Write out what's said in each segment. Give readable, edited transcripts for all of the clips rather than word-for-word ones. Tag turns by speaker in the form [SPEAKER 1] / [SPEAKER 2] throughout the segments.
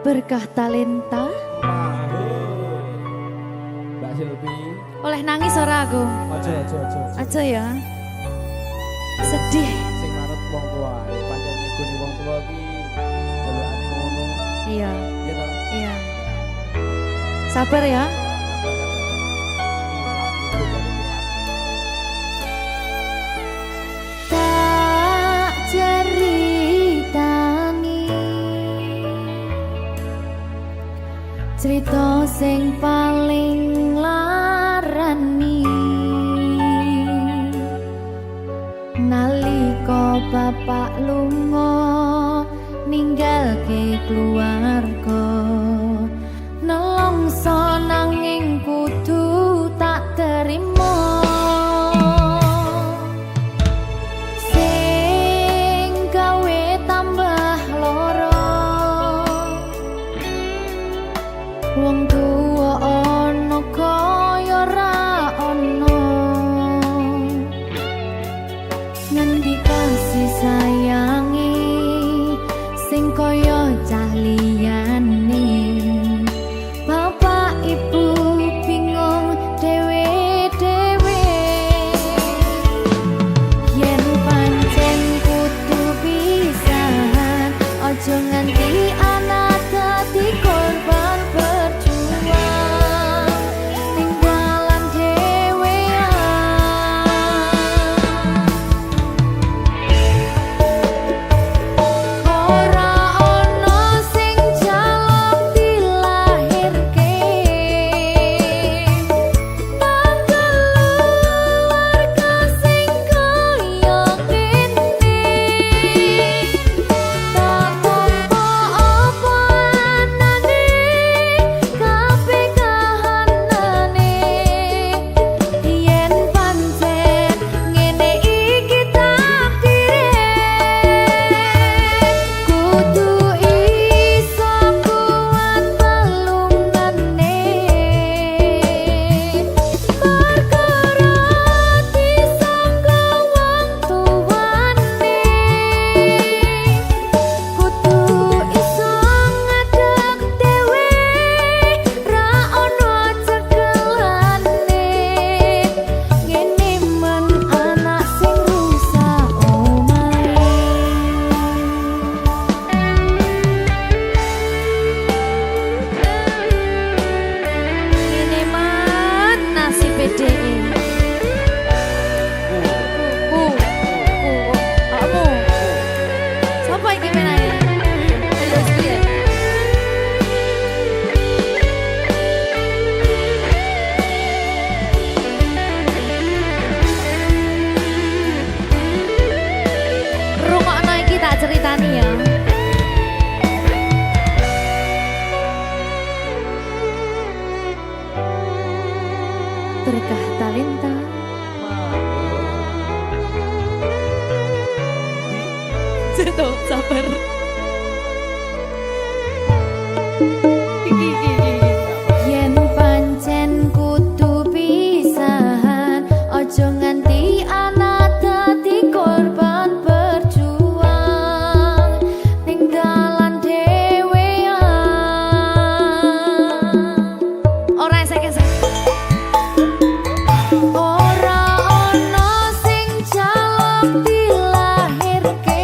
[SPEAKER 1] berkah talenta.
[SPEAKER 2] Mbak Silvi.
[SPEAKER 1] Oleh nangis ora aku? Aja ya. Sedih.
[SPEAKER 2] Sing manut wong tua, pancen ngikuni wong tua ki jelekane ngono.
[SPEAKER 1] Iya.
[SPEAKER 2] Iya toh?
[SPEAKER 1] Iya. Sabar ya. Tak ceritani cerita sing paling larani nalika bapak lunga ninggalke keluarga nelongso nanging kudu tak terima sing gawe tambah loro wong tuwa ana kaya ra ana ngendi kasih sayangi sing kaya cah liyane bapak ibu bingung dewe-dewe yen pancen kudu pisahan aja nganti anak dadi korban berjuang ning dalan dhewean ora ana sing jaluk dilahirke nang keluarga sing kaya kene tak tampa apa anane kabeh kahanane yen pancen ngene iki takdire kudu iso kuat pelungane perkara disangka wong tuwane kudu iso ngadeg dhewe ra ono cekelane ngene men anak sing rusak omahe ngene man nasib dhewe kamu sapa iki menane terus piye rungokno iki tak ceritani ya berkah talenta Ceto, sabar. Yen pancen kudu pisahan, ojo nganti anak dadi korban berjuang ning dalan dhewean. Ora esek-esek. Ora ono sing jaluk dilahirke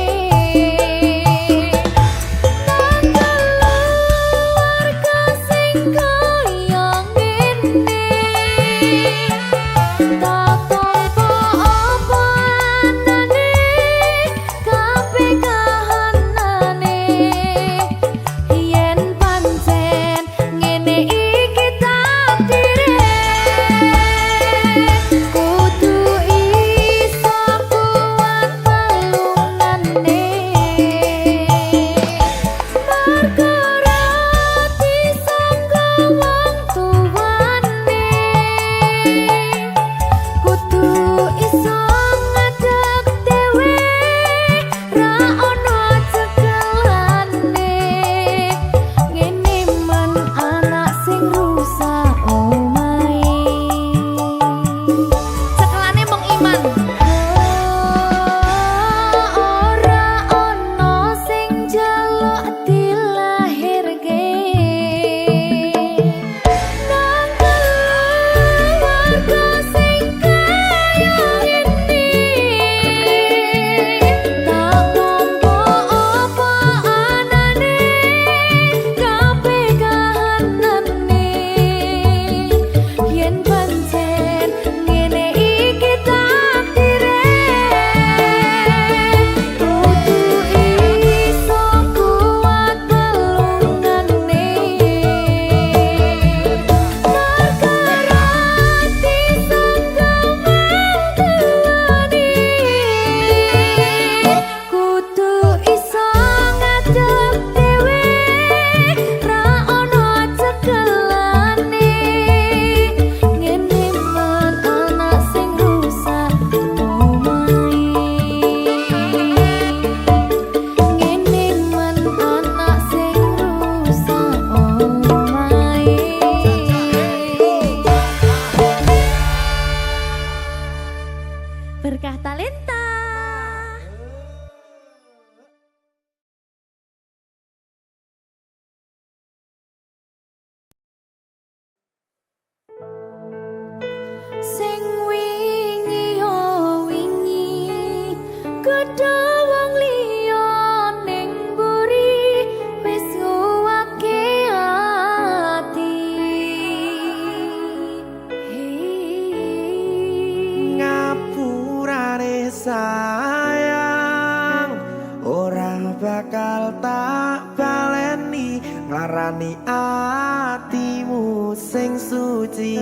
[SPEAKER 3] sing suci.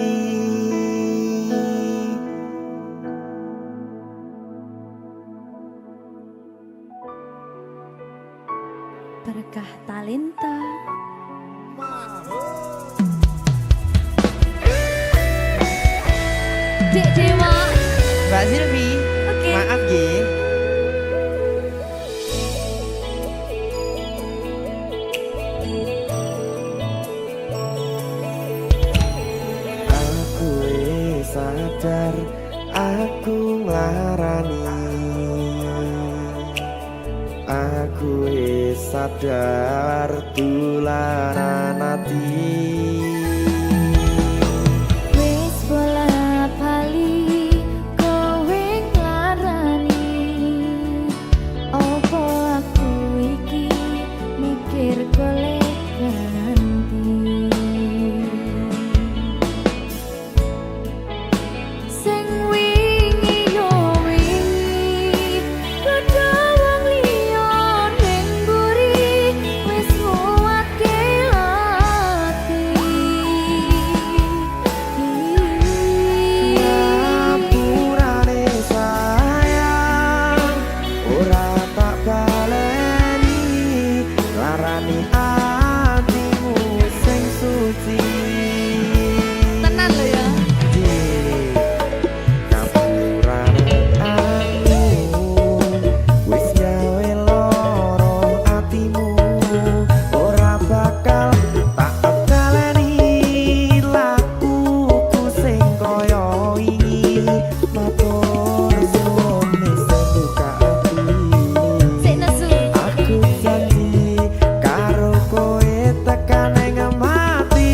[SPEAKER 1] Berkah talenta. Dek Dewa.
[SPEAKER 3] Mbak Silvi,
[SPEAKER 1] Oke.
[SPEAKER 3] maaf ye. Aku sadar aku nglarani. Aku sadar tularan ati.
[SPEAKER 1] Wis bola bali kowe nglarani. Opo aku iki mikir golek ganti. Sing wingi yo wingi padha wong liya ning mburi wis nguwatke ati.
[SPEAKER 3] Ngapurane sayang ora tak baleni larani atimu sing suci.
[SPEAKER 1] Tenan lho ya.
[SPEAKER 3] Ngapurane aku wis gawe loro atimu ora bakal tak baleni lakuku sing kaya wingi matur suwun sing buka ati.
[SPEAKER 1] Sik nesu.
[SPEAKER 3] Aku janji karo kowe tekan ing mati.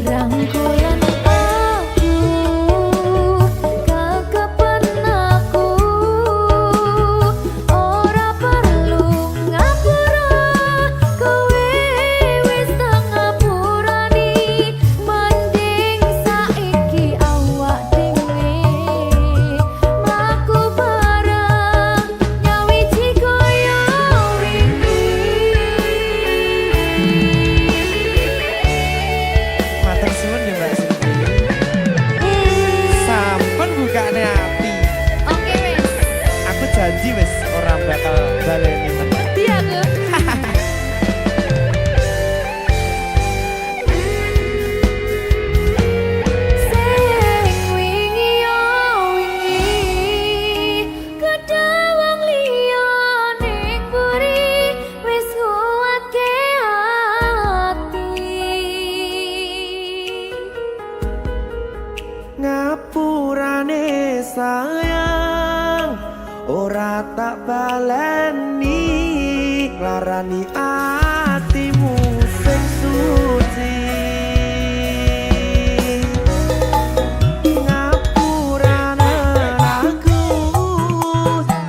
[SPEAKER 1] Rangkulan aku, kekepen aku, ora perlu ngapura, kowe wis tak ngapurani, mending saiki awak dhewe mlaku bareng nyawiji kaya
[SPEAKER 3] Matur suwun ya Mbak Silvi. Sampun bukane ati.
[SPEAKER 1] Oke wis.
[SPEAKER 3] Aku janji wis ora bakal baleni meneh.
[SPEAKER 1] Iya aku. Sing wingi yo wingi kedawang liya ning mburi wis nguwatke ati.
[SPEAKER 3] Ngapurane sayang ora tak baleni larani atimu sing suci. Ngapurane aku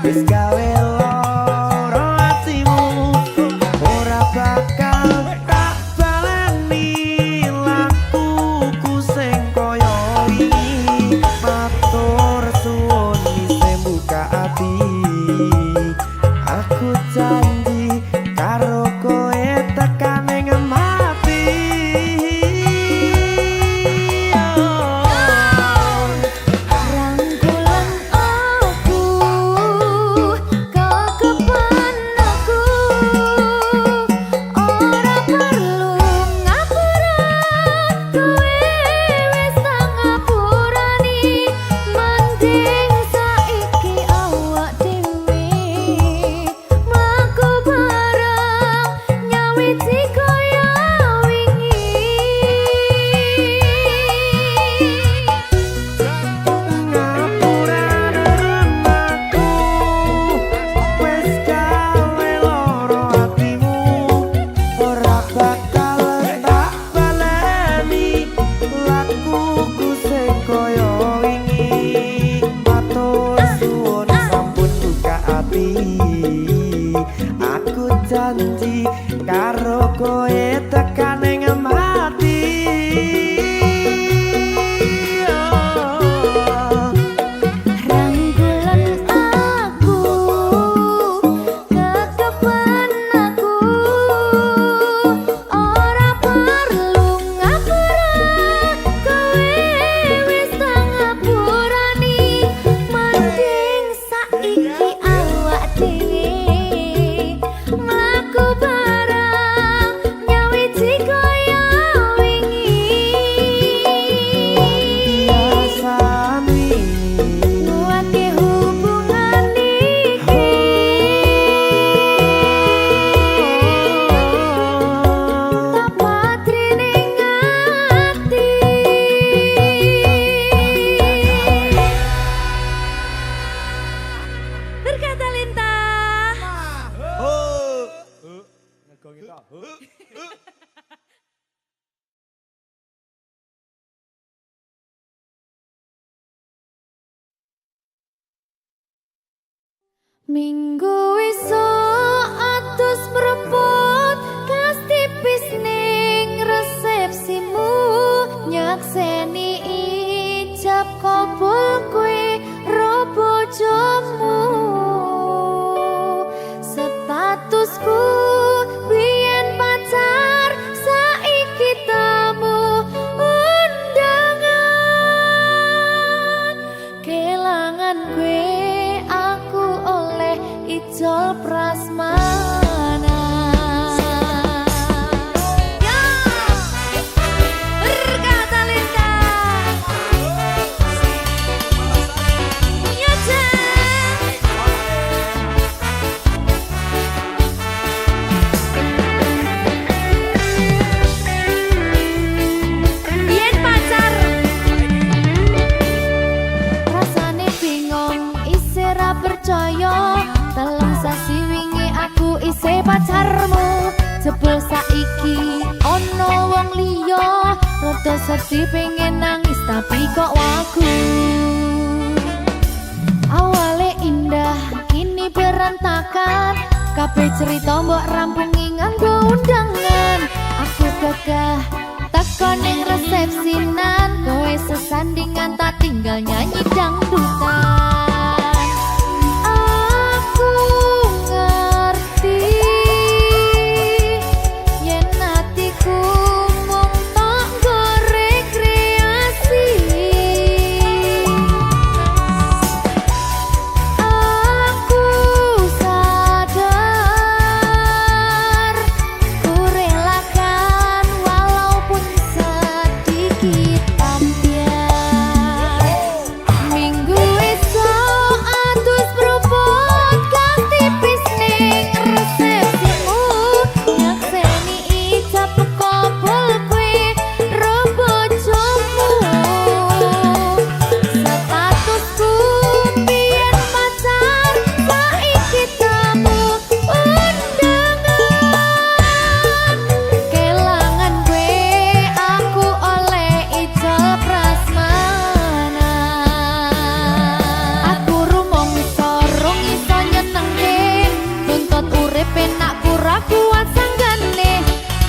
[SPEAKER 3] wis gawe loro atimu ora bakal tak baleni lakuku sing kaya wingi matur suwun sing buka ati. Aku janji karo kowe tekan ing mati.
[SPEAKER 1] Rangkulan aku, kekepan aku, ora perlu ngapura, kowe wis tak ngapurani, mending saiki awak dhewe mlaku bareng nyawiji kaya wingi.
[SPEAKER 3] Ngapurane aku wis gawe loro atimu ora bakal tak baleni lakuku sing kaya wingi matur suwun sampun buka ati. Aku janji karo kowe tekan ing mati.
[SPEAKER 1] Rangkulan aku, kekepan aku, Minggu esuk atus mrepot kas tipis ning resepsimu nyakseni ijab kabul kowe ro bojomu statusku biyen pacar saiki tamu undangan kelangan kowe aku oleh ijol prasmanan. Ya, berkata Linda. Ya, Yen pacar rasane bingung isih ra percaya telung sasi wingi aku isih pacarmu jebul saiki ono wong liya rada sedih pengen nangis tapi kok wagu awale indah kini berantakan kabeh cerita mbok rampungi nganggo undangan aku gagah teko ning resepsinan kowe sesandingan tak tinggal nyanyi dangdutan aku ngerti yen atiku mung tanggo rekreasi aku sadar ku relakan walaupun sedikit ambiar minggu esok atus propot kas tipis ning resepsimu nyakseni ijab kabul kowe ro bojomu statusku biyen pacar saiki tamu undangan kelangan kowe aku oleh ijol prasmanan aku rumong sorong iso nyenengke nuntut urip enak pura kuat sanggane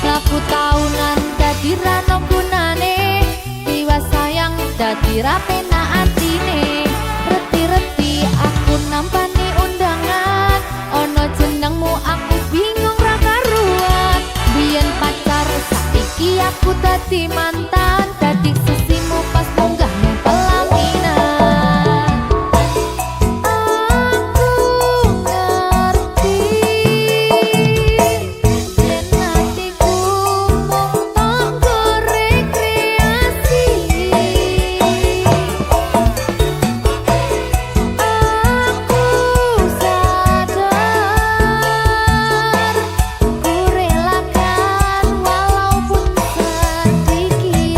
[SPEAKER 1] laku taunan dadi rano gunane tiwas sayang dadi ra penak atine reti-reti aku nampani undangan ono jenengmu aku bingung ra karuan biyen pacar saiki aku dadi mantan dadi sisimu pas munggah ning pelaminan aku ngerti yen atiku mung tanggo rekreasi aku sadar ku relakan walaupun sedikit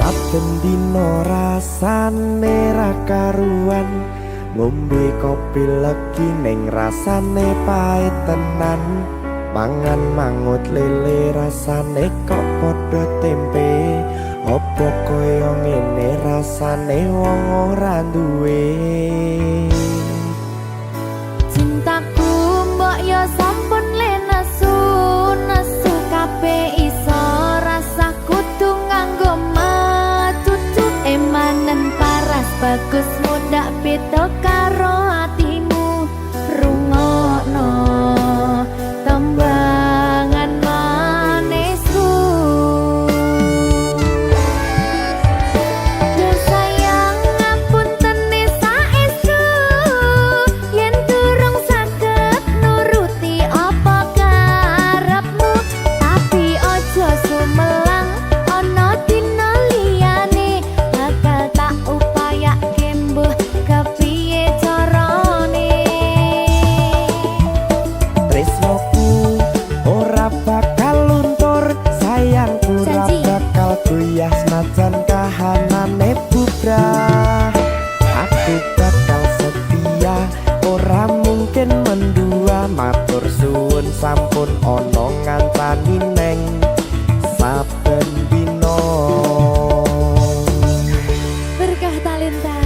[SPEAKER 4] saben dino rasane ra karuan ngombe kopi legi ning rasane pahit tenan mangan mangut lele rasane kok padha tempe opo koyo ngene rasane wong ora duwe
[SPEAKER 1] Cintaku mbok yo sampun le nesu nesu kabeh iso rasa kudu nganggo matutu emanen paras bagus mudak beda karo atimu rungokno tembangan manisku yo sayang ngapunten saestu yen durung saged nuruti apa karepmu tapi ojo sumelang ana dina liyane bakal tak upayake mbuh kepiye carane
[SPEAKER 4] tresnoku ora bakal luntur sayangku ora
[SPEAKER 1] Janji.
[SPEAKER 4] bakal goyah senajan kahanane bubrah aku bakal setia ora mungkin mendua matur suwun sampun ana ngancani neng saben dina
[SPEAKER 1] berkah talenta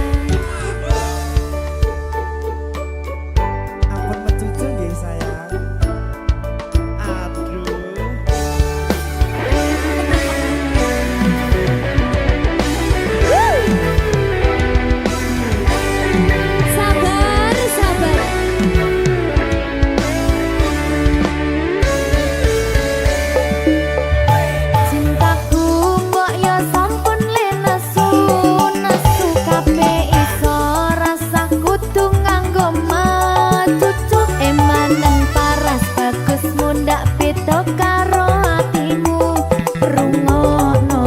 [SPEAKER 4] ampun mecucu nggih sayang aduh
[SPEAKER 1] sabar sabar cintaku mbok yo sampun le nesu nesu kabeh iso rasa kudu nganggo matutu emanen paras bagus mundak beda karo atimu rungokno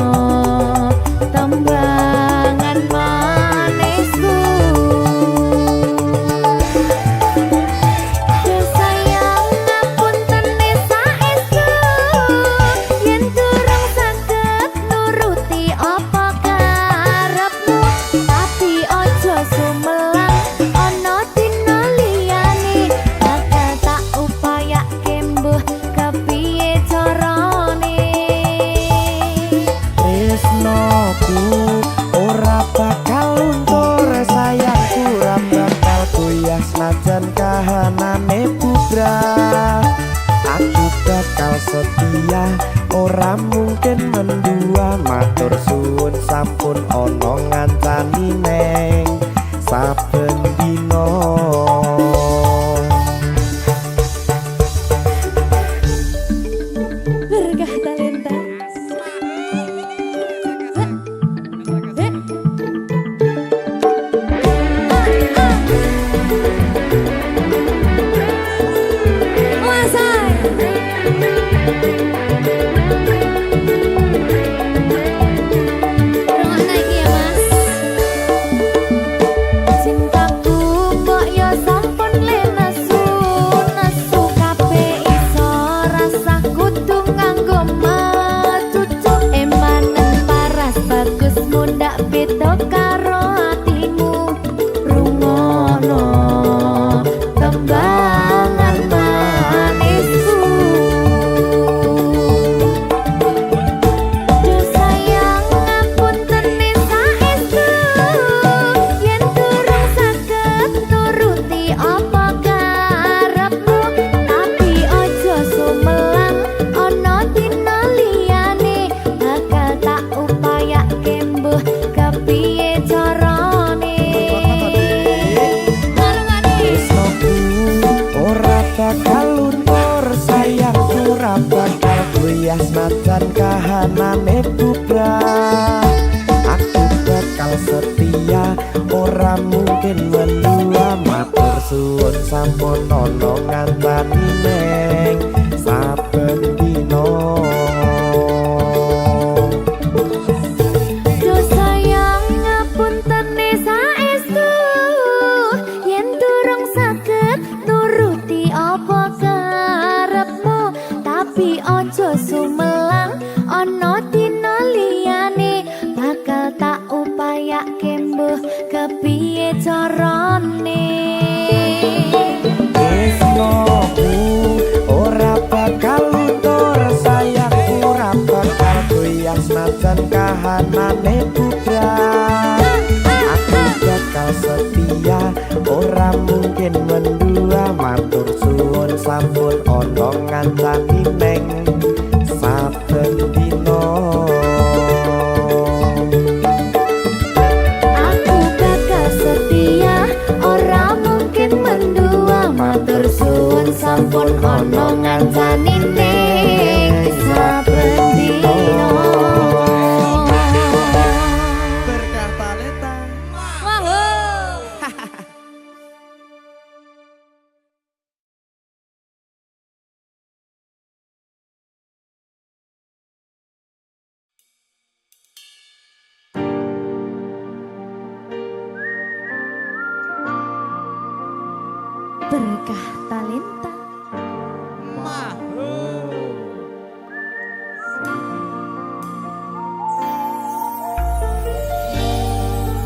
[SPEAKER 1] tembangan manisku yo sayang ngapunten saestu yen durung saged nuruti apa karepmu tapi ojo sumelang ana dina liyane bakal tak upayake mbuh kepiye carane
[SPEAKER 4] tresnoku ora bakal luntur sayangku ora bakal goyah senajan kahanane bubrah aku bakal setia ora mungkin mendua matur suwun sampun ana ngancani neng saben dina
[SPEAKER 1] berkah talenta cintaku mbok yo sampun le nesu nesu kabeh iso rasa kudu nganggo matutu emanen paras bagus mundak beda karo atimu rungokno tembangan manisku yo sayang ngapunten saestu yen durung saged nuruti apa karepmu tapi ojo sumelang ana dina liyane bakal tak upayake mbuh kepiye carane marungane
[SPEAKER 4] tresnoku ora bakal luntur sayangku ora bakal goyah senajan kahanane bubrah aku bakal setia ora mungkin mendua matur suwun sampun ana ngancani neng saben dina
[SPEAKER 1] yo sayang ngapunten saestu yen durung saged nuruti apa karepmu tapi ojo sumelang ana dina liyane bakal
[SPEAKER 4] kahanane putra. Aku bakal setia, ora mungkin mendua. Matur suwun sampun ana ngancani neng saben dina.
[SPEAKER 1] Aku bakal setia, ora mungkin mendua. Matur suwun sampun ana ngancani ning saben dina.
[SPEAKER 3] Berkah talenta.
[SPEAKER 1] Berkah talenta.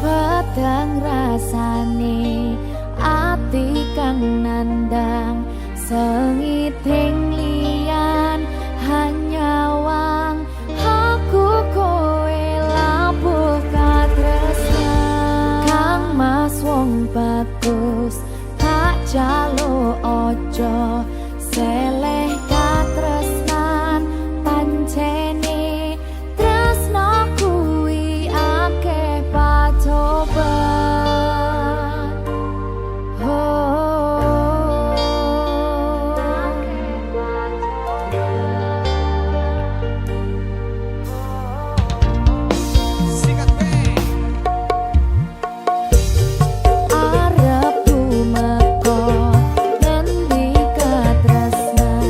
[SPEAKER 1] Pedang rasane ati kang nandang sengiting liyan hanyawang aku kowe labuh katresnan kang mas wong bagus tak jalo ojo seleh katresnan pancene tresno kuwi akeh pacoban arep tumeka ngendi katresnan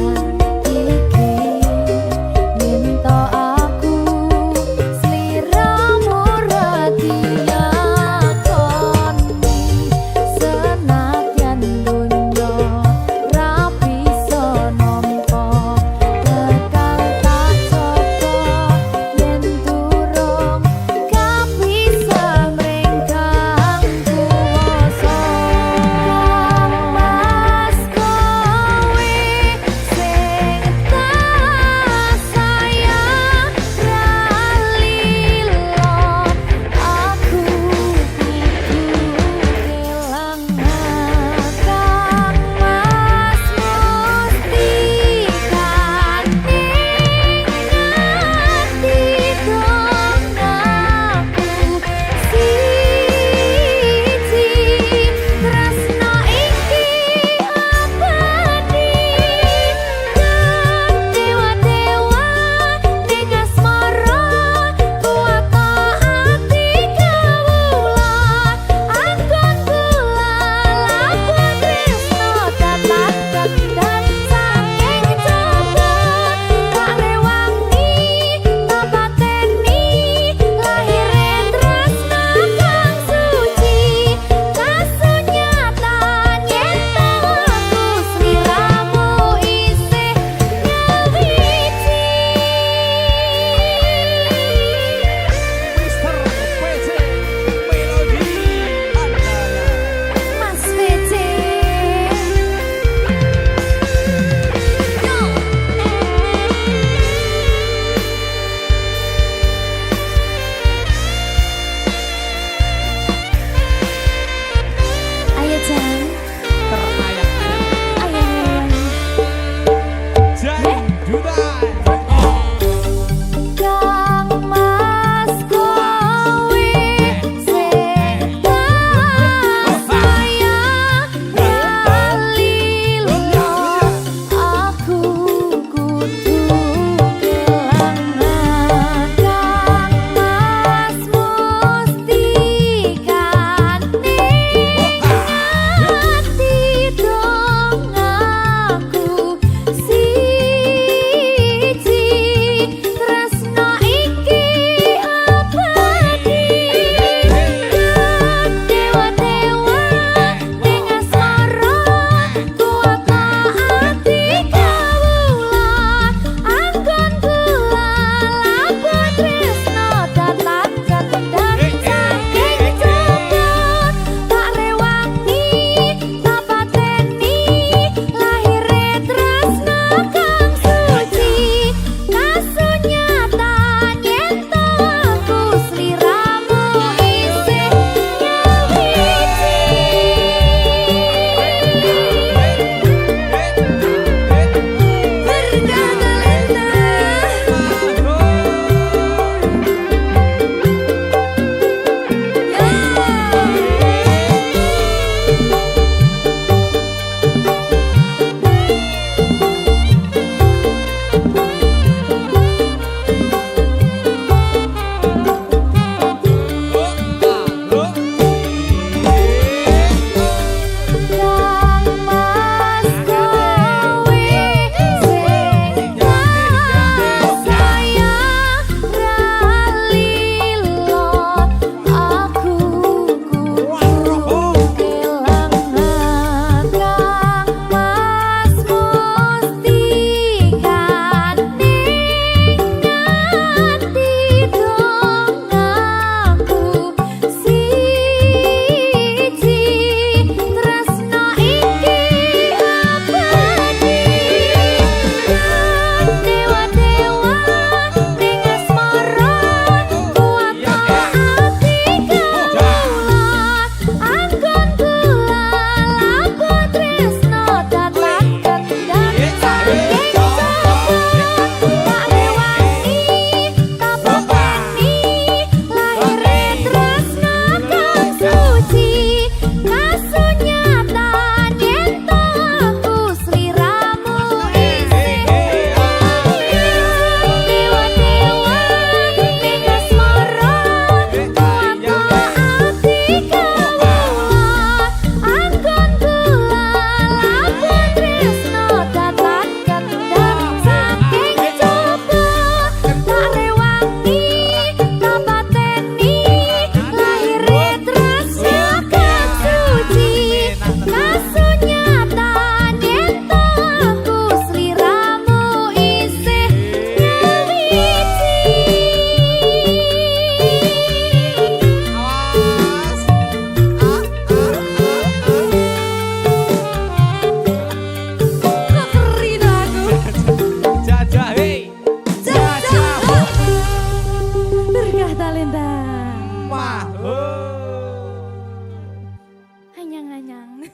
[SPEAKER 1] Anyang-anyang.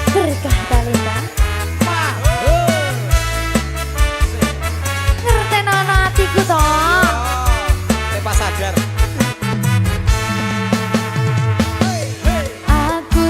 [SPEAKER 1] Berkah talenta. Ngertenono atiku to.
[SPEAKER 3] Tepa sadar.
[SPEAKER 1] Aku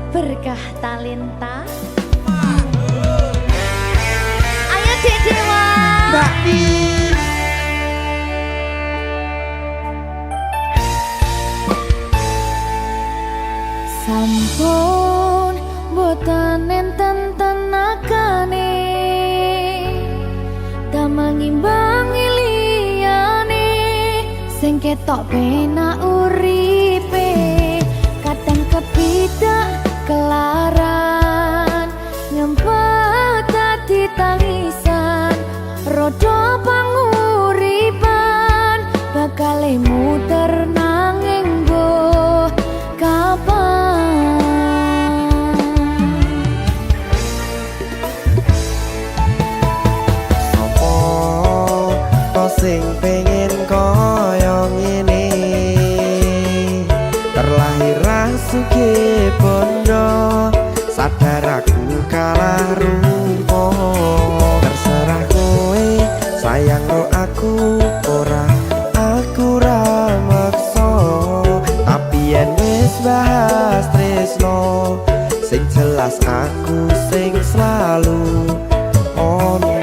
[SPEAKER 1] Berkah talenta. Ayo Dek Dewa.
[SPEAKER 3] Mbak Di.
[SPEAKER 1] Sampun boten enten tenagane damel ngimbangi liyane sing ketok penak uripe kadang kepidak kelaran nyempet dadi tangisan rodo panguripan bakal muter nanging mbok kapan.
[SPEAKER 4] Sing pengen koyo ngene terlahir rasuke bondo sadar aku kalah rumpo terserah kowe sayang no aku ora aku ra maksa tapi yen wis bahas tresno sing jelas aku sing selalu ono.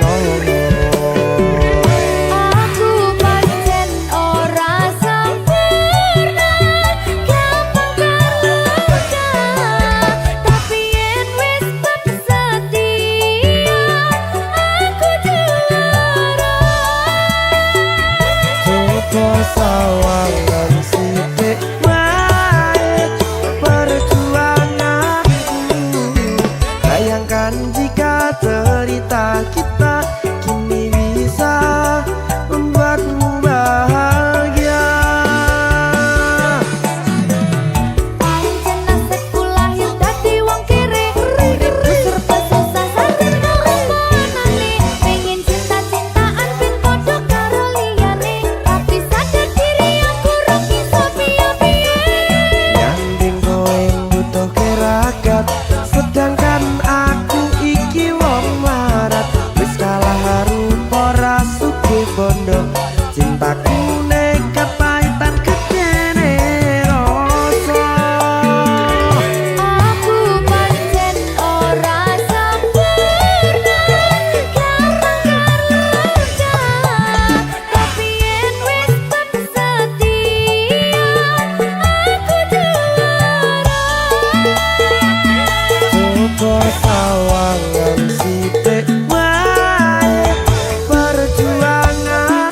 [SPEAKER 4] Sawangan sithik wae perjuanganku bayangkan jika cerita kita kini bisa membuatmu bahagia.
[SPEAKER 1] Pancen nasibku lahir dadi wong kere uripku serba susah sadar kepanane pengen cinta-cintaan ben padha karo liyane tapi sadar diri aku ora bisa piye-piye.
[SPEAKER 4] Nyanding kowe butuh keragat sedangkan aku iki wong marat wis kalah rupa rasuke bondo cintaku nekat pahitan kekene rasa.
[SPEAKER 1] Aku pancen ora sempurna gampang tapi yen wis setia aku juara.
[SPEAKER 4] Coba sawangan sithik wae perjuanganku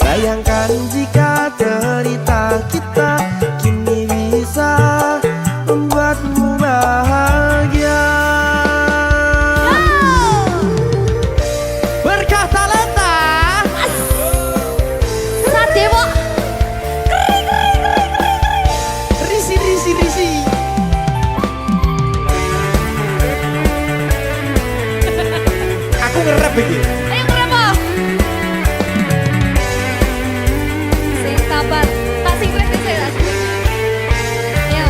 [SPEAKER 4] bayangkan jika cerita kita kini bisa membuatmu bahagia.
[SPEAKER 3] Berkah talenta.
[SPEAKER 1] Sadewo
[SPEAKER 3] Risi risi risi. Aku ngerep iki.
[SPEAKER 1] ayo kenapa? Sing sabar, tak sing kritis ya. Ya.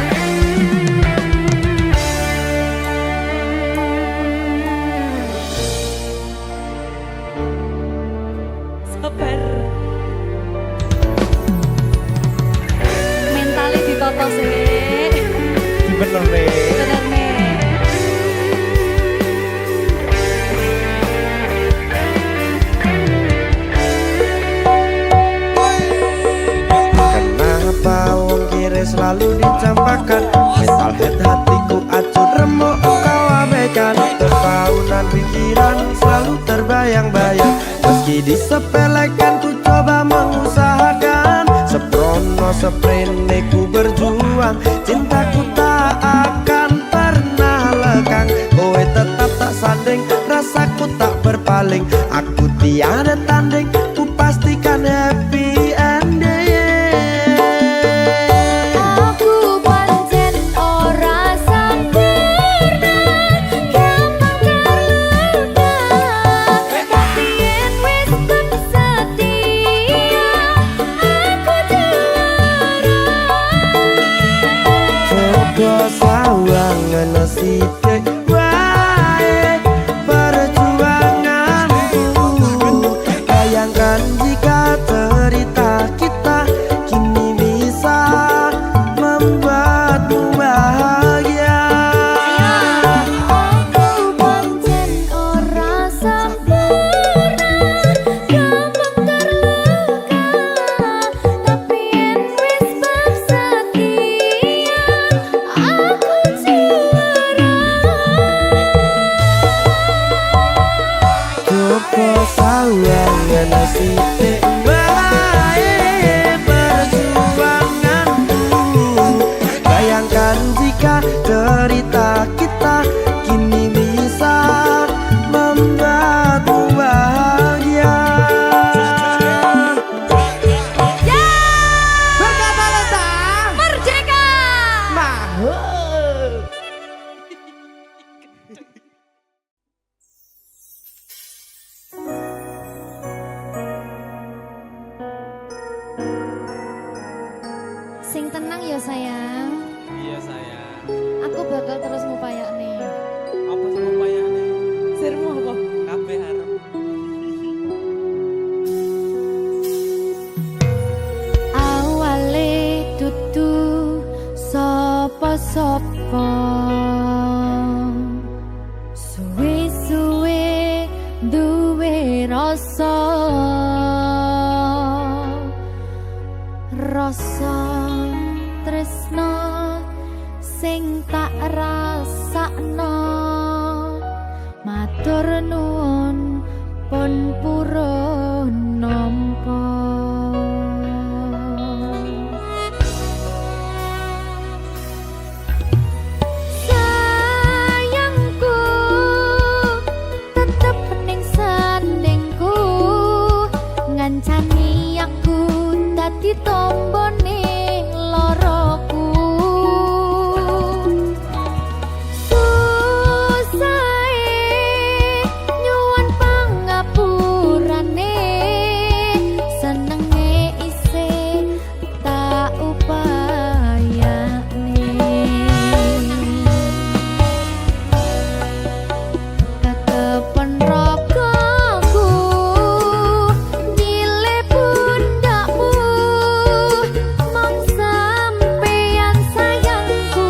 [SPEAKER 1] Sabar. Mentali ditoto sih.
[SPEAKER 3] Bener nih.
[SPEAKER 1] Bener nih.
[SPEAKER 4] Kenapa wong kiri selalu dicampakkan mental head hatiku acur remuk kau abaikan tertaunan pikiran selalu terbayang-bayang meski disepelekan ku coba mengusahakan seprono seprene ku berjuang cintaku tak akan pernah lekang kowe tetap tak sanding rasaku tak berpaling aku tiada tanding ku pastikan happy ending.
[SPEAKER 1] Aku pancen ora sempurna gampang terluka tapi yen wis setia aku juara.
[SPEAKER 4] Coba sawangan sithik wae perjuanganku bayangkan jika cerita kita kini bisa membuatmu bahagia. Bahkan jika cerita kita kini bisa membuatmu bahagia.
[SPEAKER 3] Berkata Lesa
[SPEAKER 1] Merdeka.
[SPEAKER 3] Mahal.
[SPEAKER 1] Sing tenang ya sayang.
[SPEAKER 2] Iya sayang.
[SPEAKER 1] Aku bakal terus ngupayakne.
[SPEAKER 2] Apa sih upayane?
[SPEAKER 1] Sirmu apa?
[SPEAKER 2] Kabeh arep.
[SPEAKER 1] Awale dudu sapa-sapa. Suwe-suwe duwe rasa. Rasa tresno sing tak rasakno. Matur nuwun pun purun nampa. Sayangku tetep ning sandingku, ngancani aku dadi tombone loroku. Susahe nyuwun pangapurane, senenge isih tak upayane. Ketepen ragaku nyilih pundakmu, mong sampeyan sayangku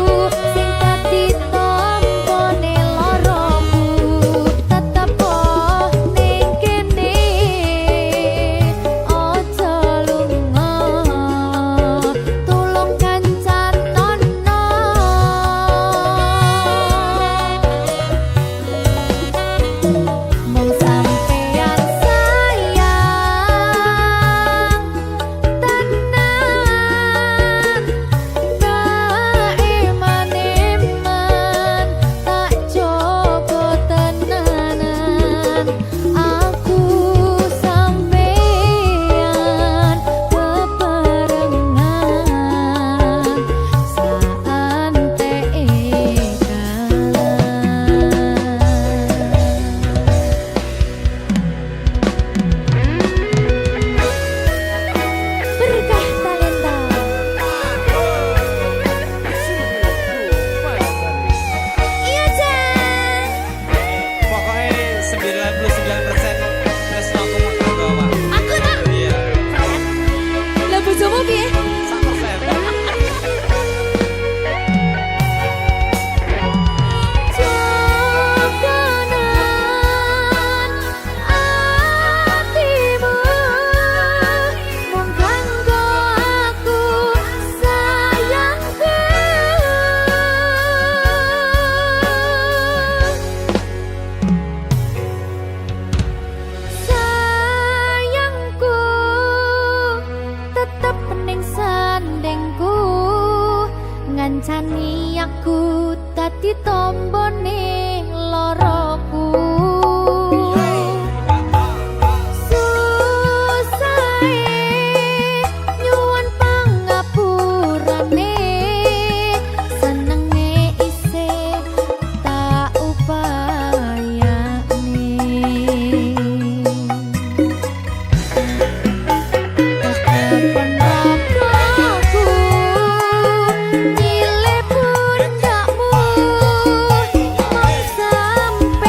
[SPEAKER 1] sing dadi tombone loroku. Tetep ning kene aja lunga, tulung kancanono. Mong sampeyan sayang tenan, kaeman-eman tak coba tenanan. Aku sampeyan bebarengan saante Berkah talenta. Iya Jan.
[SPEAKER 2] Pokoknya 99% Tresno aku mau kanggo awak.
[SPEAKER 1] Aku tak.
[SPEAKER 2] Iya.
[SPEAKER 1] Lah bojomu piye?
[SPEAKER 2] 100%.
[SPEAKER 1] Jogonan atimu mung kanggo aku sayangku. Sayangku tetep ning sandingku, ngancani aku dadi tombone loroku. Susahe nyuwun pangapurane, senenge isih tak upayane. Ketepen ragaku nyilih pundakmu, mong sampeyan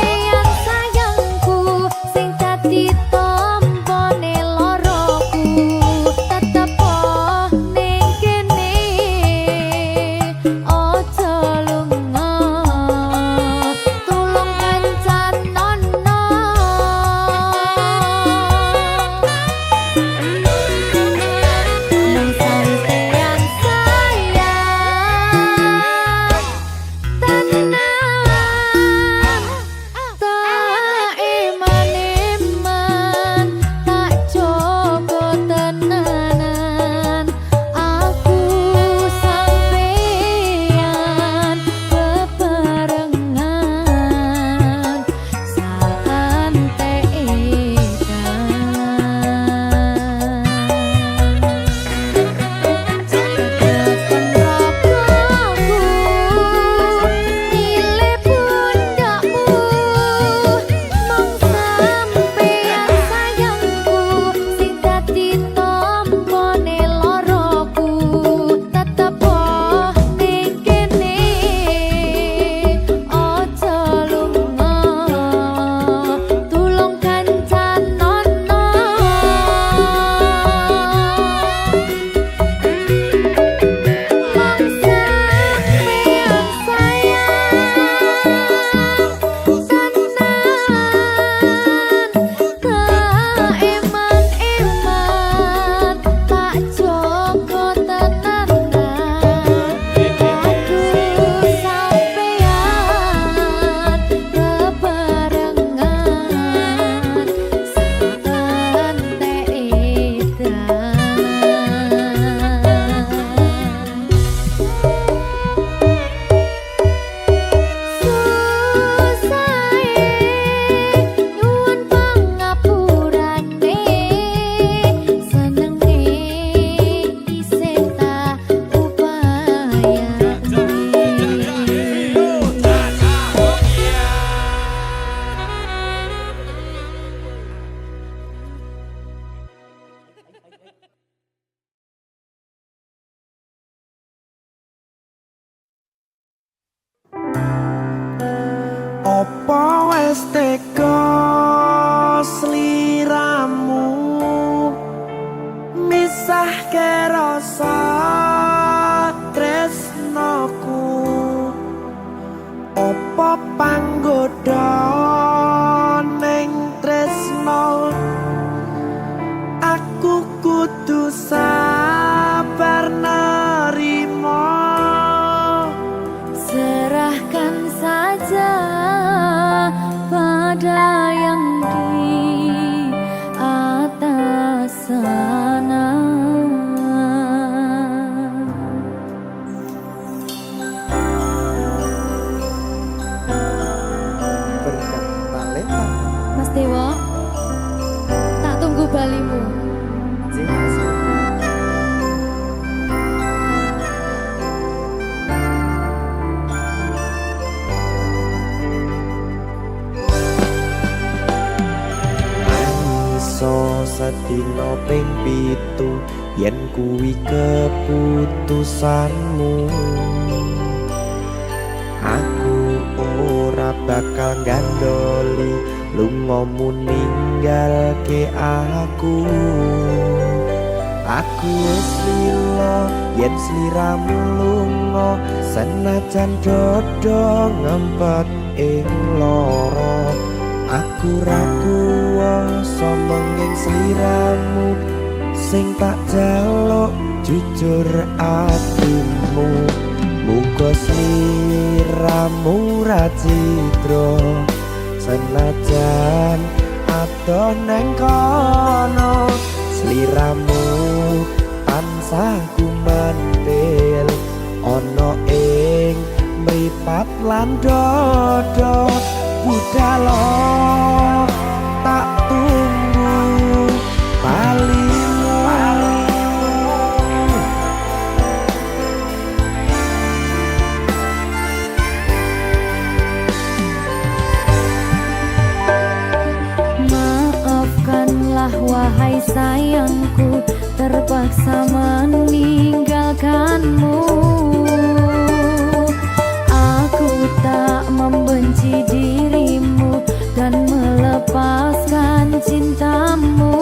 [SPEAKER 4] dino ping pitu yen kuwi keputusanmu. Aku ora bakal gandoli lungamu ninggalke aku. Aku wis lilo yen sliramu lunga senajan dodo ngempet ing loro. Aku ra kuwasa menging sliramu sing tak jaluk jujur atimu. Muga sliramu ra citro senajan adoh neng kono. Sliramu tansah gumantil ana ing mripat lan dodo. Budalo tak tunggu balimu.
[SPEAKER 1] Maafkanlah wahai sayangku, terpaksa meninggalkanmu. Aku tak membenci dirimu dan melepaskan cintamu.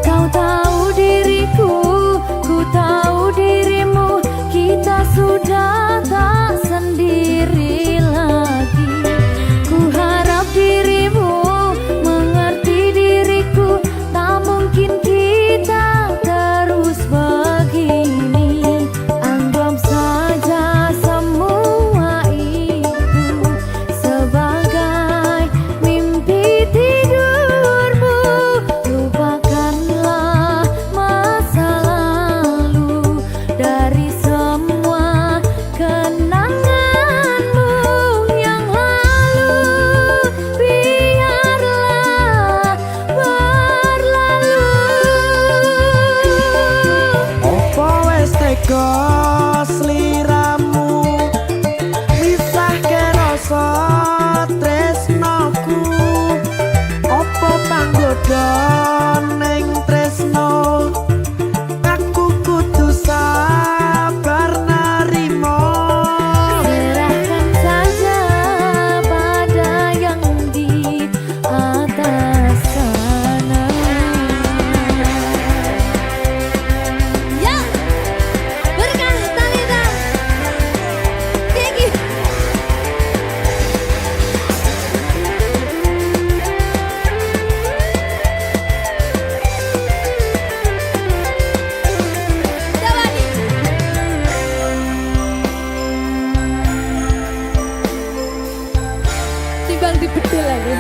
[SPEAKER 1] Kau tahu diriku, ku tahu dirimu, kita sudah tak sendiri lagi. Ku harap dirimu mengerti diriku, tak mungkin kita terus begini. Anggap saja semua itu sebagai mimpi tidurmu. Lupakanlah masa lalu dari semua kenanganmu yang lalu. Biarlah berlalu.
[SPEAKER 4] Opo wis tega sliramu misahke rasa tresnoku. Opo panggoda ning tresno, aku kudu sabar narimo.
[SPEAKER 1] Serahkan saja pada yang di atas sana. Ya, berkah Talita. Gigi. Coba nih. Timbang dibedil lagi.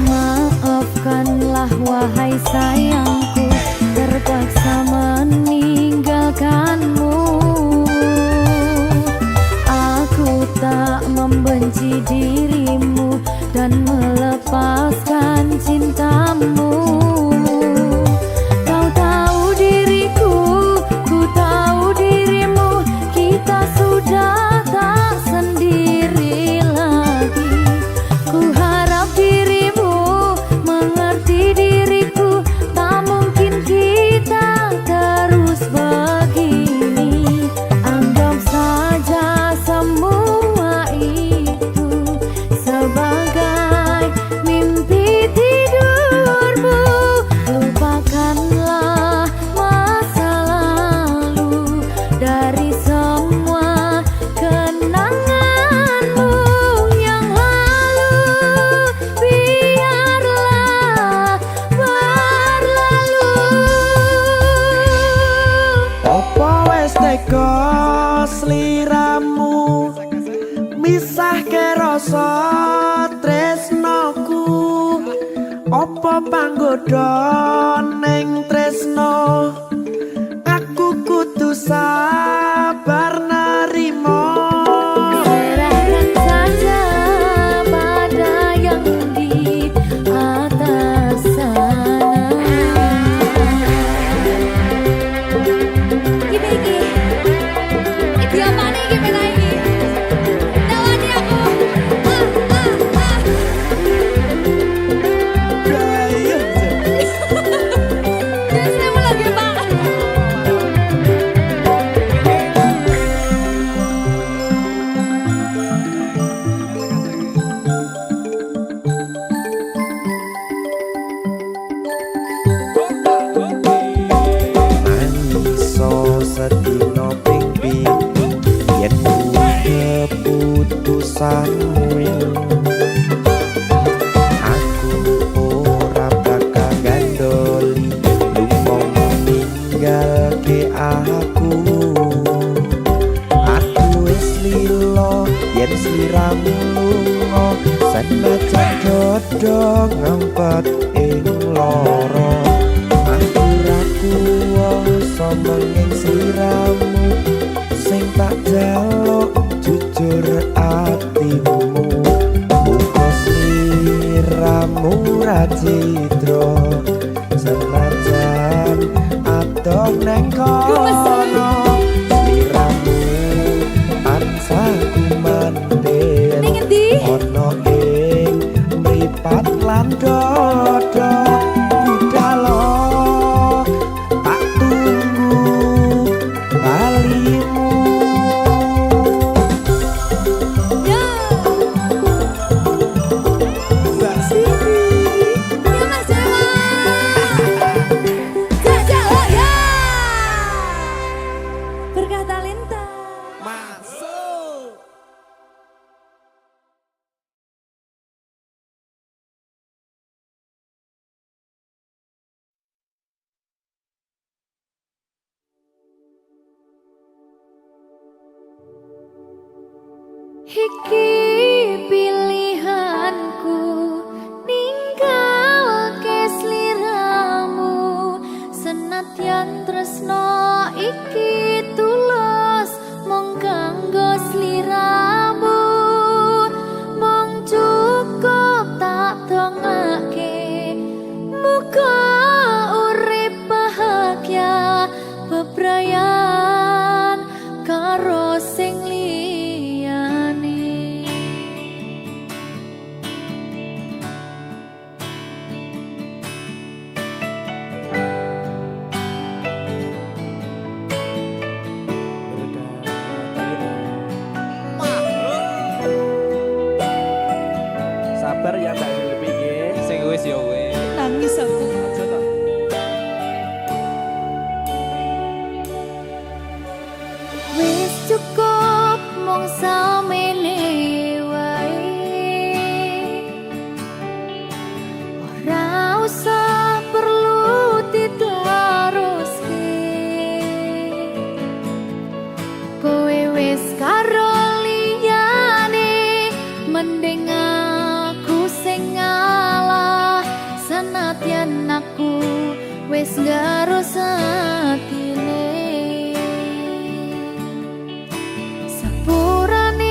[SPEAKER 1] Maafkanlah wahai sayangku, terpaksa meninggalkanmu. Aku tak membenci dirimu dan melepaskan cintamu. Kau tahu diriku, ku tahu dirimu, kita sudah tak sendiri lagi. Ku harap dirimu mengerti diriku, tak mungkin kita terus begini. Anggap saja semua itu sebagai mimpi tidurmu. Lupakanlah masa lalu dari semua kenanganmu yang lalu. Biarlah berlalu.
[SPEAKER 4] Opo wis tega sliramu misahke rasa tresnoku. Opo panggoda ning tresno, aku kudu sabar narimo.
[SPEAKER 1] Serahkan saja pada yang di atas sana. Gini. Iki apa nih iki pena iki? Tawani aku.
[SPEAKER 4] samuil. Aku ora bakal gandoli lunga ninggalke aku. Aku wis lilo yen sliramu lunga, senajan dodo ngempet ing loro. Aku ra kuwasa menging sliramu, sing tak jaluk jujur atimu. Muga sliramu ra cidra, senajan adoh neng kono. Sliramu tansah kumandel
[SPEAKER 1] Ning endi?
[SPEAKER 4] ono ing mripat lan dodo. Budalo tak tunggu balimu.
[SPEAKER 1] Ya.
[SPEAKER 4] Mbak Siti.
[SPEAKER 1] Ya Mas Dewa. Jajak oh ya. Berkah talenta.
[SPEAKER 4] Masuk.
[SPEAKER 1] Iki pilihanku ninggalke sliramu, senadyan tresno iki tulus mung kanggo sliramu. Mung cukup tak dongake, muga urip bahagia bebrayan karo sing liyane.
[SPEAKER 2] Sabar ya Mbak Zulfi nggih.
[SPEAKER 3] Sing wis ya wis.
[SPEAKER 1] Nangis aku.
[SPEAKER 2] Aja to.
[SPEAKER 1] Wis cukup mung samene wae, ora usah perlu diteruske. Kowe wis karo liyane, mending aku sing ngalah. Senadyan aku wis ngaro satine, sepurane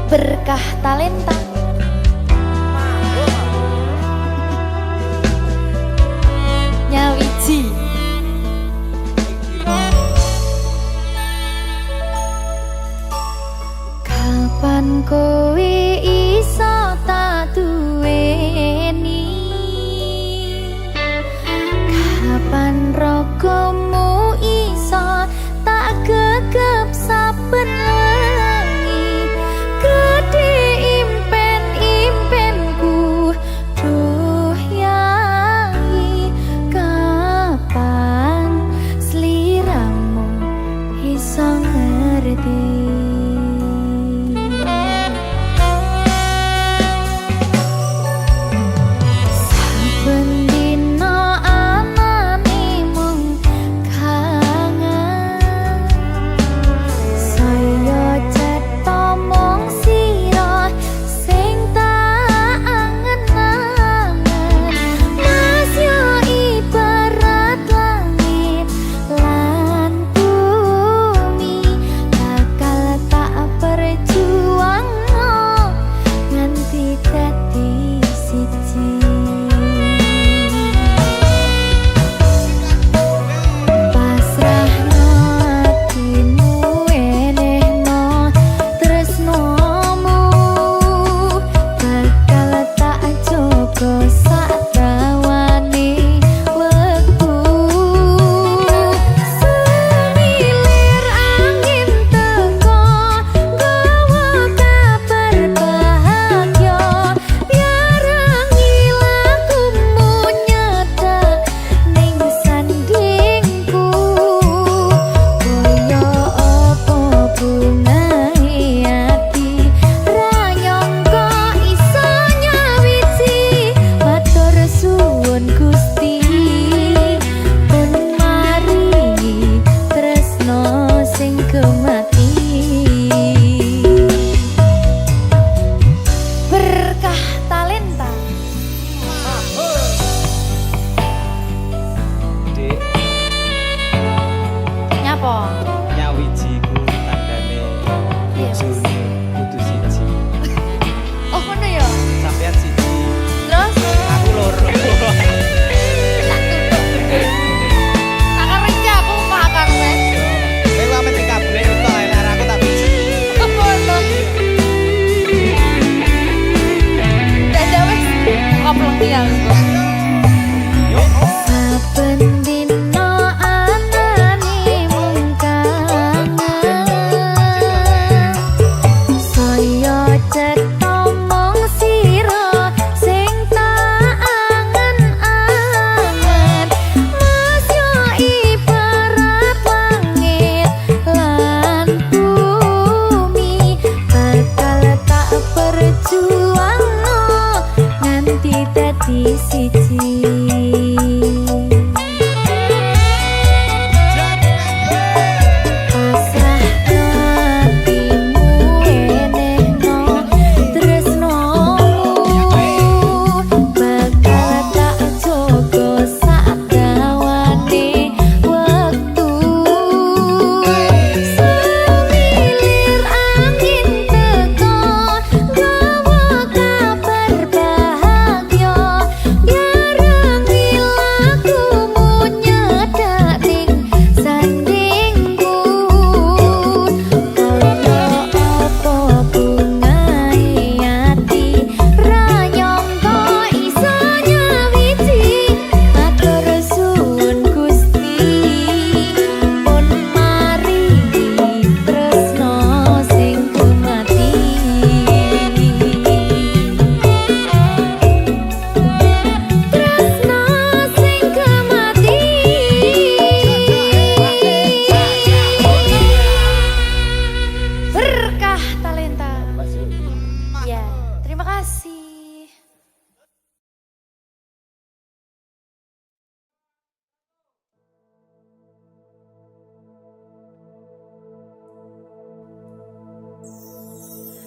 [SPEAKER 1] Berkah talenta. Nyawiji. Kapan kowe iso tak duweni? Kapan rogomu iso tak gegep saben wengi? Gede impen-impenku duh yai, kapan sliramu iso ngerti?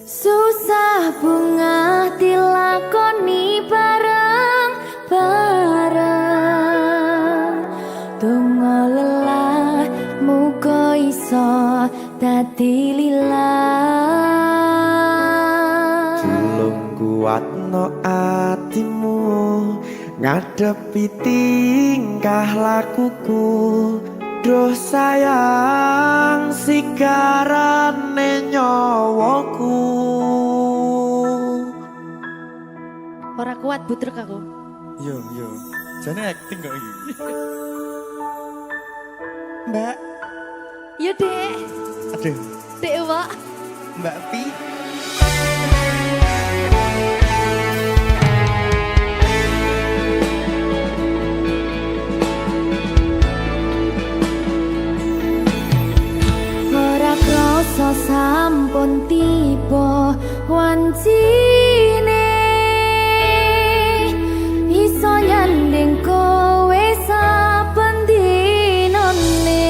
[SPEAKER 1] Susah bunga dilakoni bareng-bareng, donga lelah muga iso dadi lillah.
[SPEAKER 4] kuatno atimu ngadepi tingkah lakuku. Duh sayang sigarane nyawaku.
[SPEAKER 1] Ora kuat butrek aku.
[SPEAKER 3] Yo, jane acting kok iki. Mbak,
[SPEAKER 1] Yo Dek.
[SPEAKER 3] aduh,
[SPEAKER 1] Dek Wak.
[SPEAKER 3] Mbak Pi.
[SPEAKER 1] Ora krasa sampun tiba wancine iso nyanding kowe saben dinane.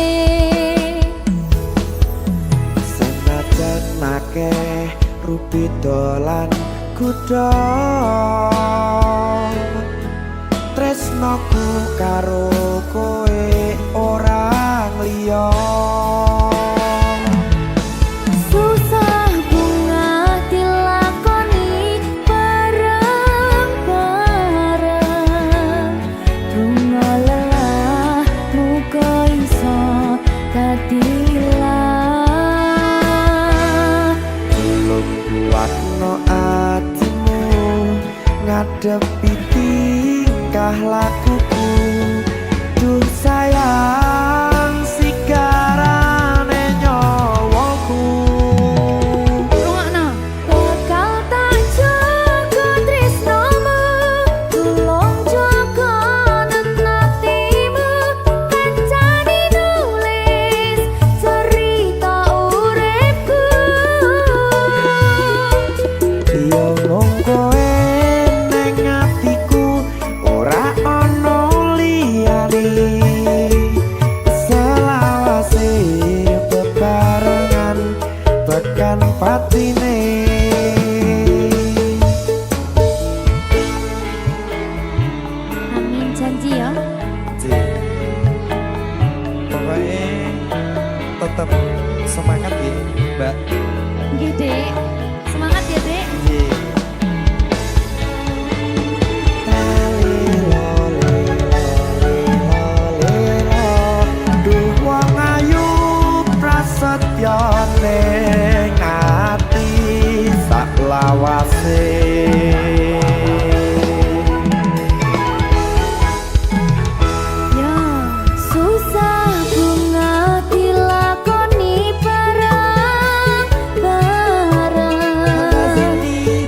[SPEAKER 4] Senajan akeh rupi dolan kuda tresnoku karo kowe orang liya.
[SPEAKER 1] Susah bunga dilakoni bareng-bareng. Bunga lelah muga iso dadi lah.
[SPEAKER 4] Belum kuatno atimu ngadepi tingkah lakuku. Duh sayang sigarane nyawaku.
[SPEAKER 1] Rungokno. Bakal tak jaga tresnomu, tulung jaga nenatimu. Kancane nulis cerita uripku.
[SPEAKER 4] Yo mung kowe ning atiku ora ana liyane. Selawase bebarengan tekan patine.
[SPEAKER 1] Amin janji ya.
[SPEAKER 3] Pokoknya tetap semangat ya, Mbak.
[SPEAKER 1] Nggih, Dek. Semangat ya, Dek.
[SPEAKER 4] Duh wong ayu prasetya ning ati sak lawase.
[SPEAKER 1] Ya, susah bunga dilakoni bareng-bareng.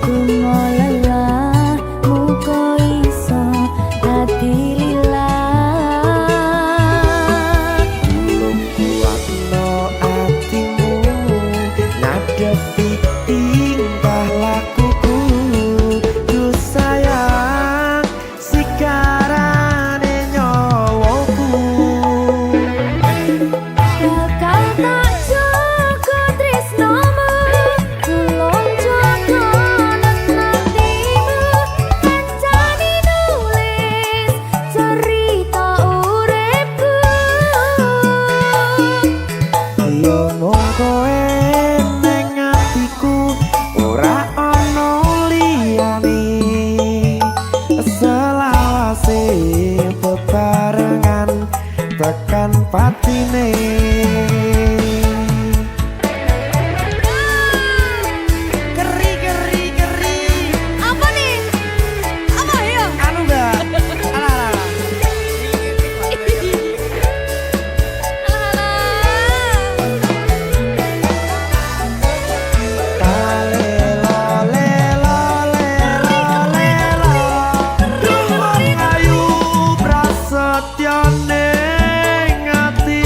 [SPEAKER 1] Bunga lelah muga iso dadi lilah.
[SPEAKER 4] Belum kuatno atimu ngadepi tingkah lakuku. Duh sayang sigarane nyawaku.
[SPEAKER 1] Bakal tak jaga tresnomu, tulung jaga nenatimu. Kancane nulis cerita uripku.
[SPEAKER 4] Yo mung kowe ning atiku ora ana liyane. Selawase bebarengan tekan patine. Keri.
[SPEAKER 1] Apa nih? Apa ya?
[SPEAKER 4] Anu Mbak. Alah. Duh wong ayu prasetya ning ati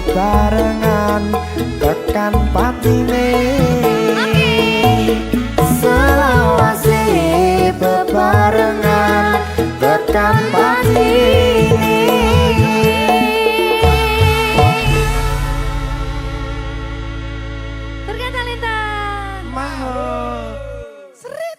[SPEAKER 4] bebarengan tekan patine selawase bebarengan tekan patine.
[SPEAKER 1] Ternyata Lita.
[SPEAKER 4] Mahal. Seret.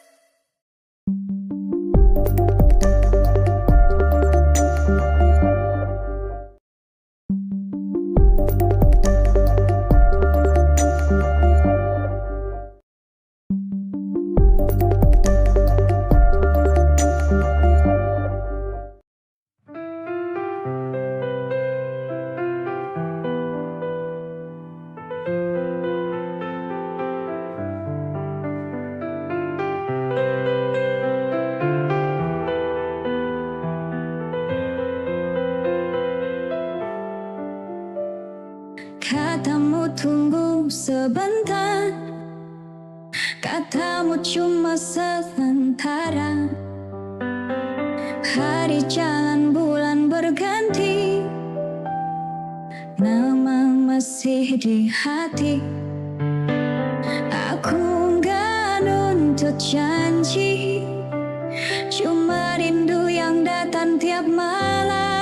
[SPEAKER 5] Katamu tunggu sebentar, katamu cuma sementara. Hari jalan bulan berganti, nama masih di hati. Aku nggak nuntut janji, cuma rindu yang datang tiap malam.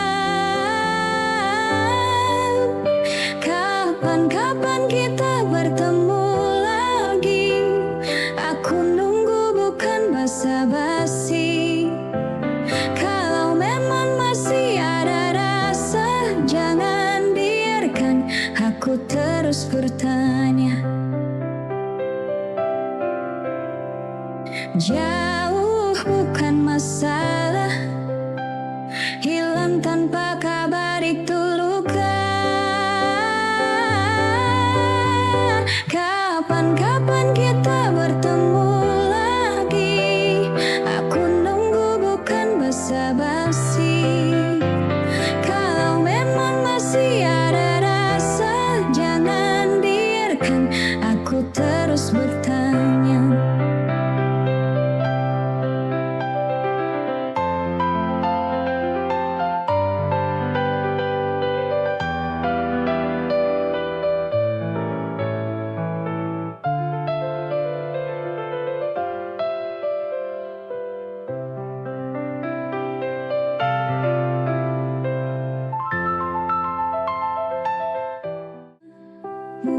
[SPEAKER 5] Kapan kita bertemu lagi? Aku nunggu bukan basa-basi. Kalau memang masih ada rasa, jangan biarkan aku terus bertanya. Jauh bukan masalah, hilang tanpa kabar itu luka. Kapan kita bertemu lagi? Aku nunggu bukan basa-basi. Kalau memang masih ada rasa, jangan biarkan aku terus bertanya.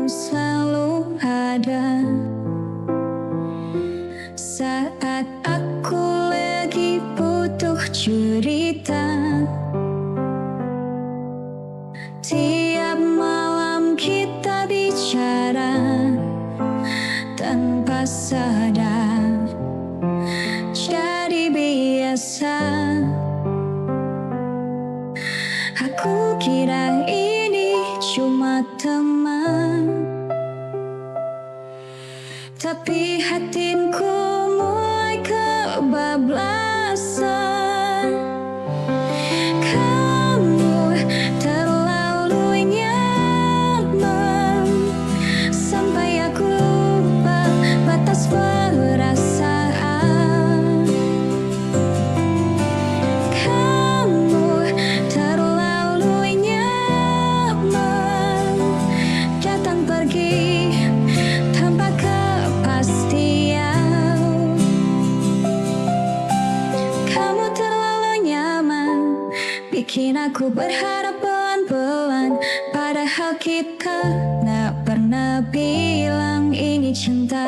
[SPEAKER 5] Selalu ada saat aku lagi butuh cerita. Tiap malam kita bicara tanpa sadar, jadi biasa. Aku kira ini cuma teman, tapi hatinku mulai kebablasan. Kamu terlalu nyaman sampai aku lupa batas perasaan. Kamu terlalu nyaman datang pergi tanpa kepastian. Kamu terlalu nyaman bikin aku berharap pelan-pelan, padahal kita gak pernah bilang ini cinta.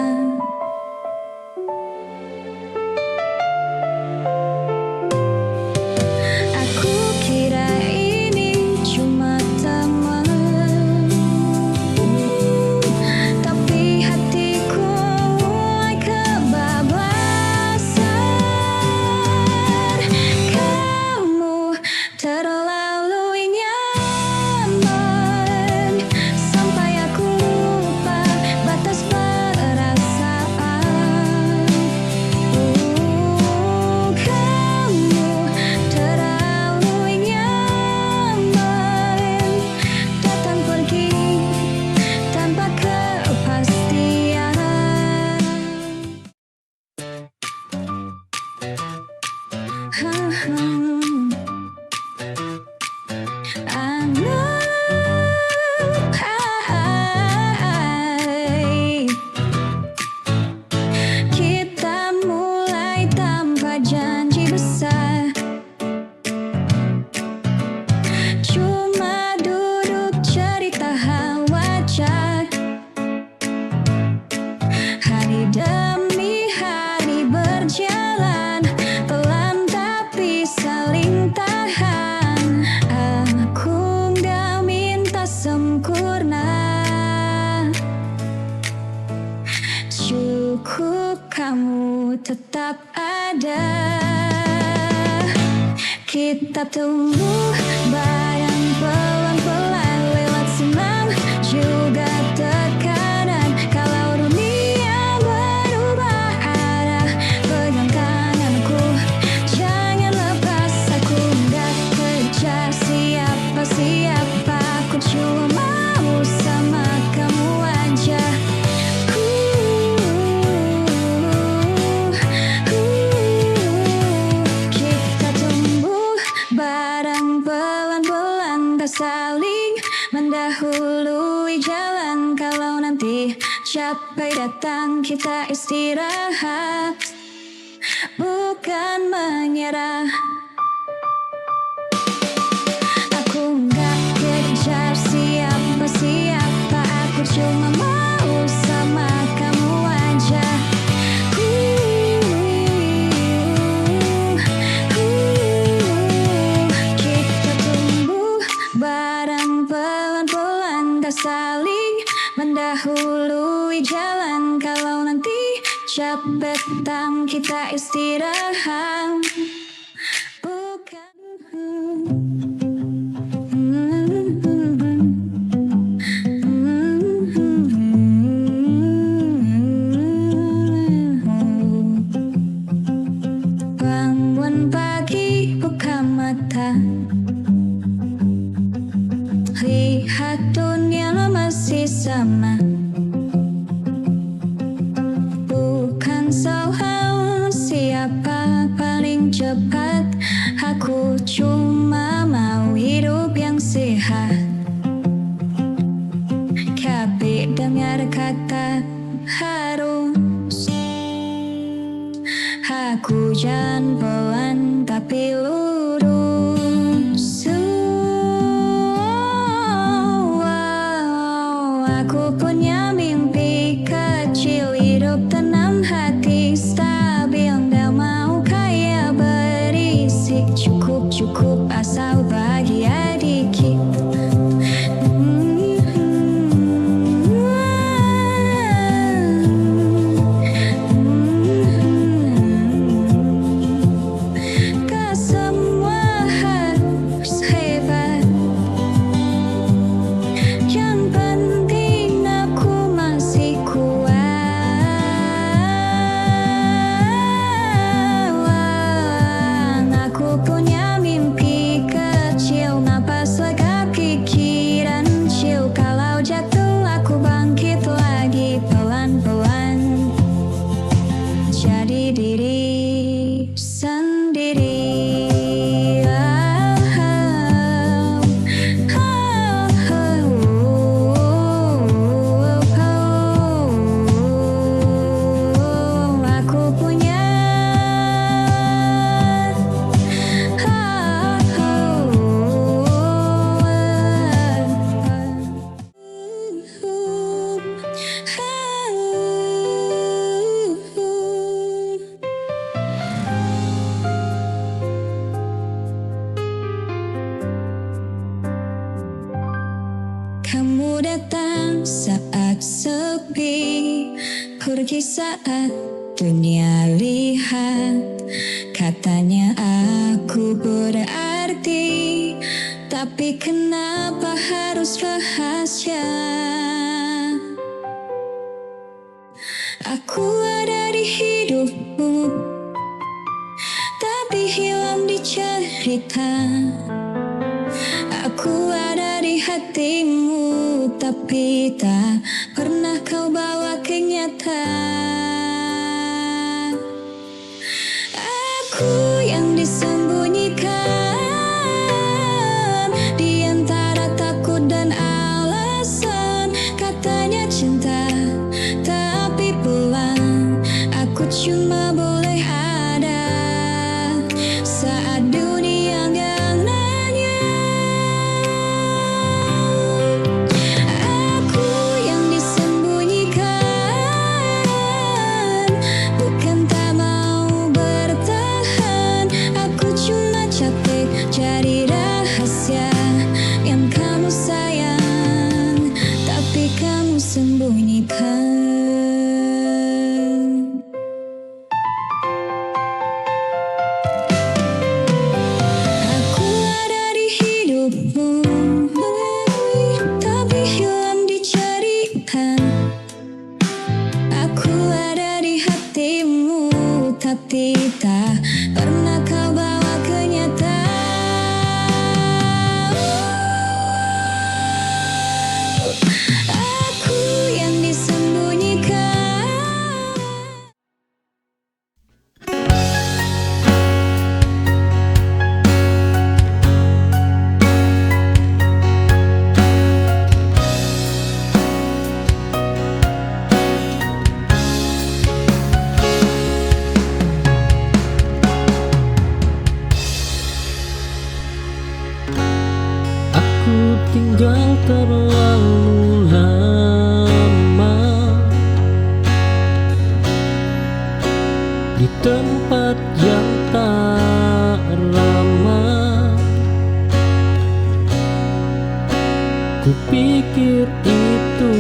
[SPEAKER 5] Aku kira ini cuma teman, tapi hatiku mulai kebablasan. Kamu terlalu nyaman sampai aku lupa batas perasaan. Kamu terlalu nyaman datang pergi tanpa kepastian. I know tetap ada. Kita tumbuh bareng pelan-pelan lewat senang juga tekanan. Kalau dunia berubah arah, pegang tanganku, jangan lepas aku. Gak kejar siapa-siapa, aku cuma mau sama kamu aja. Kita tumbuh bareng pelan-pelan, tak saling mendahului jalan. Kalau nanti capek datang, kita istirahat, bukan menyerah. Aku gak kejar siapa-siapa, aku cuma mau sama kamu aja. Kita tumbuh bareng pelan-pelan, tak saling mendahului jalan. Kalau nanti capek datang, kita istirahat, bukan bangun pagi, buka mata, lihat dunia masih sama. Bukan soal siapa paling cepat, aku cuma mau hidup yang sehat. Tapi dengar kata harus, aku jalan pelan tapi lurus. Aku punya mimpi kecil, hidup tenang, hati stabil. Gak mau kaya berisik, cukup asal bahagia dikit. Gak semua harus hebat, yang penting aku masih kuat. Aku punya mimpi kecil, napas lega, pikiran chill. Kalau jatuh aku bangkit lagi pelan-pelan, jadi diri sendiri. Aku punya kamu datang saat sepi, pergi saat dunia lihat. Katanya aku berarti, tapi kenapa harus rahasia? Aku ada di hidupmu, tapi hilang di cerita. Aku ada di hatimu, tapi tak pernah kau bawa kenyataan. Aku yang disembunyikan di antara takut dan alasan. Katanya cinta, tapi pulang aku cuma boleh ada saat dunia gak nanya. Aku yang disembunyikan
[SPEAKER 6] Ku tinggal terlalu lama di tempat yang tak ramah. Ku pikir itu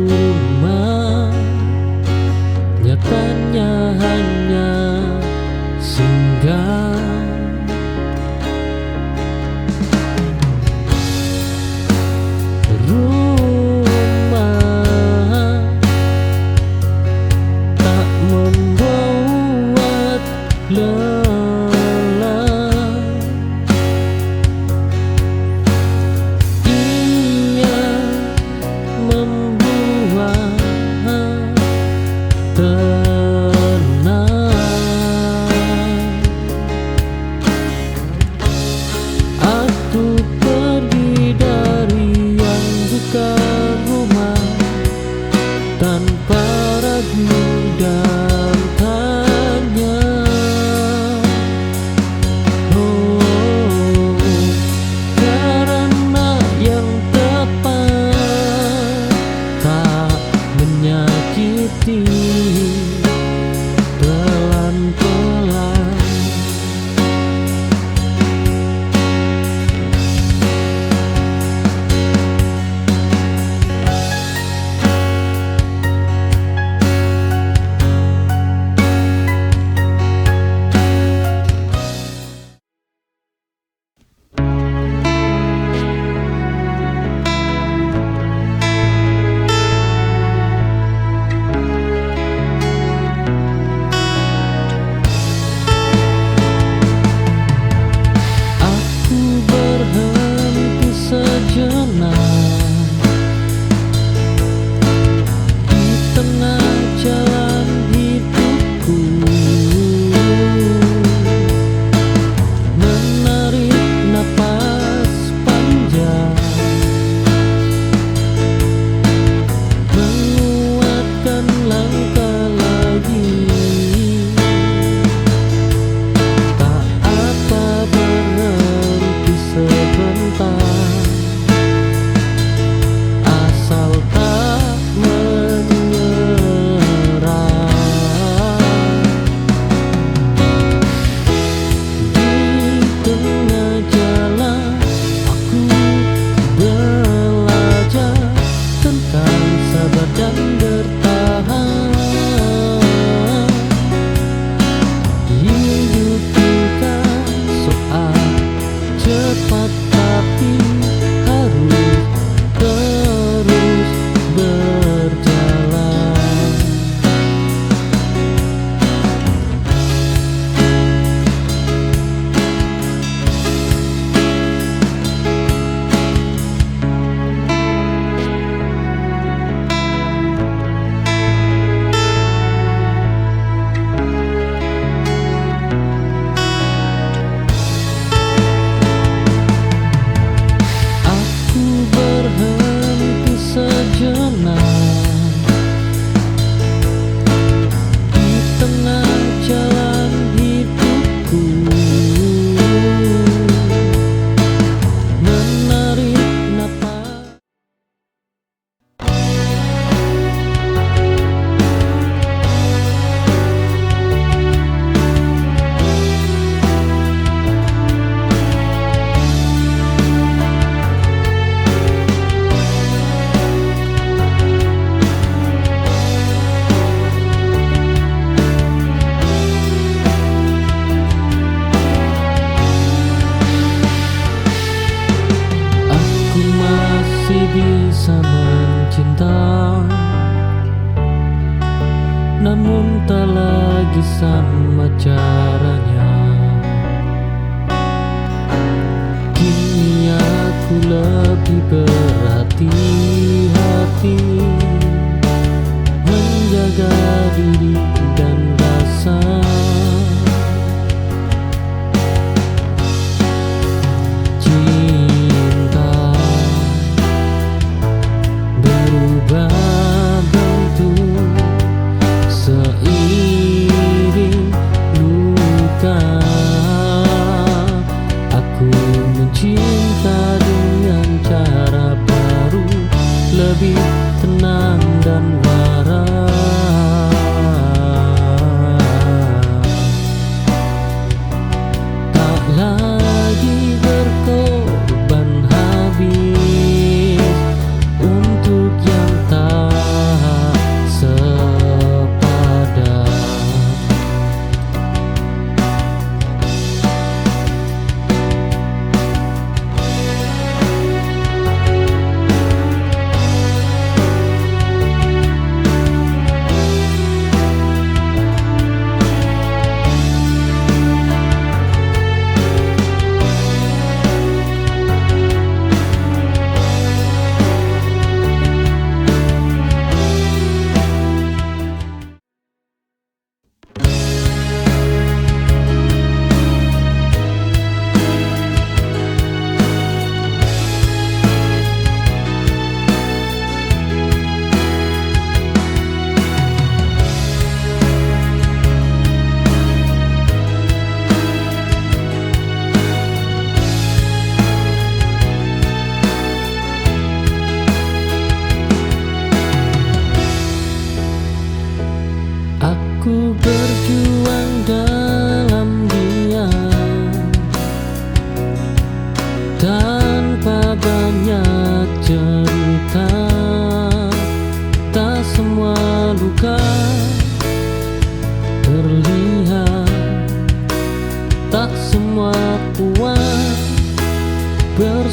[SPEAKER 6] rumah, nyatanya hanya singgah. Rumah tak membuat lelah, ia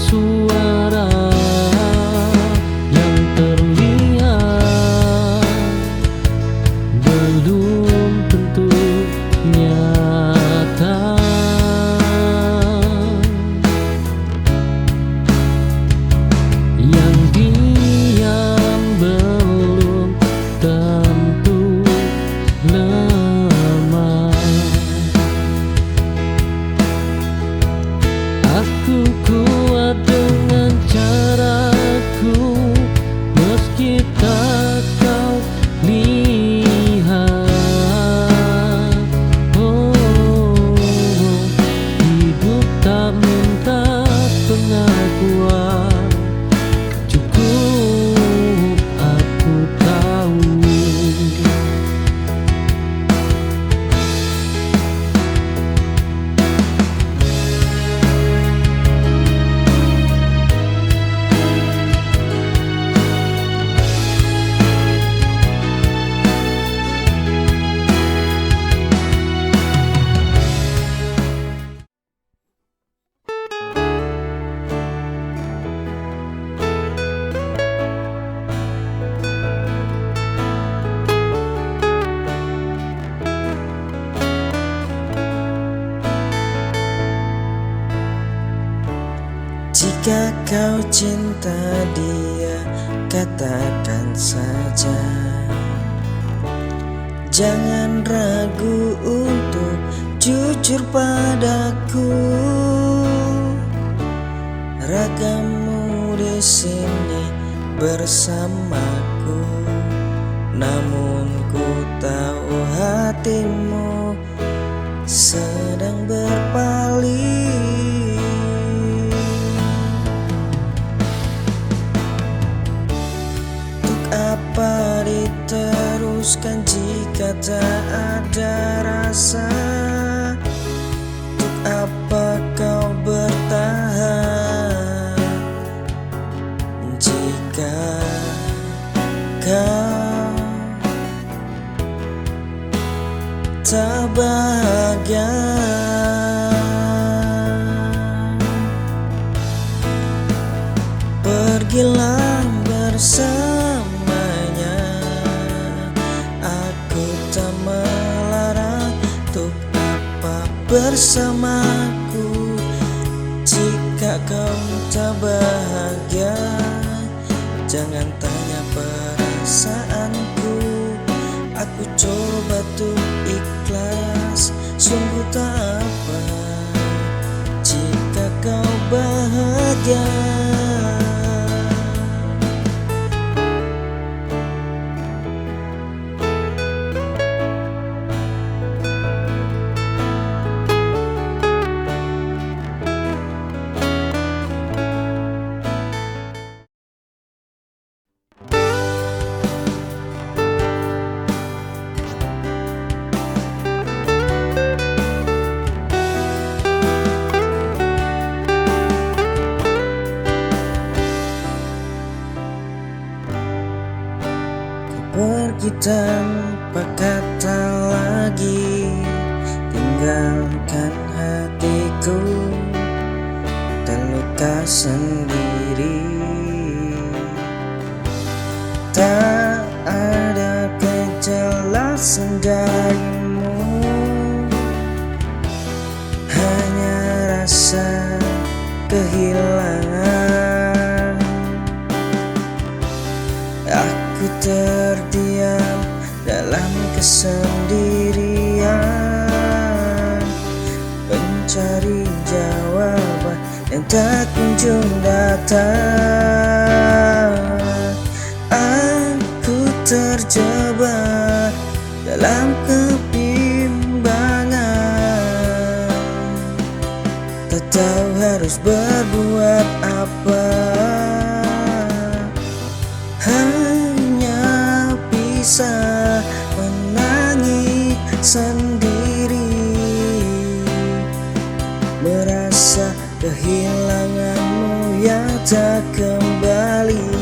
[SPEAKER 6] suara yang terlihat belum tentu nyata. Yang diam belum tentu lemah. Aku kuat dengan caraku, meski tak kau lihat. Oh, hidup tak minta pengakuan, cukup aku tahu.
[SPEAKER 4] Jika kau cinta dia, katakan saja. Jangan ragu untuk jujur padaku. Ragamu di sini bersamaku, namun ku tahu hatimu sedang berpaling. Apa diteruskan jika tak ada rasa? Untuk apa kau bertahan jika kau tak bahagia? Pergilah bersamanya, aku tak melarang. Untuk apa bersamaku jika kau tak bahagia? Jangan tanya perasaanku, aku coba tuh ikhlas. Sungguh tak apa jika kau bahagia. Pergi tanpa kata lagi, tinggalkan hatiku terluka sendiri. Tak ada kejelasan darimu, hanya rasa kehilangan. Aku terdiam dalam kesendirian, mencari jawaban yang tak kunjung datang. Aku terjebak dalam kebimbangan, tak tahu harus berbuat apa. Hanya bisa menangis sendiri, merasa kehilanganmu yang tak kembali.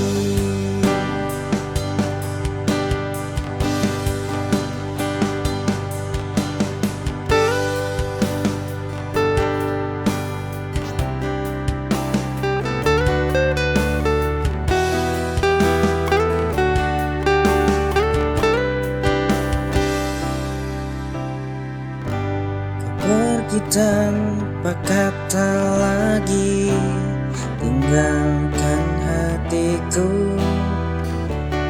[SPEAKER 4] rasa lagi, tinggalkan hatiku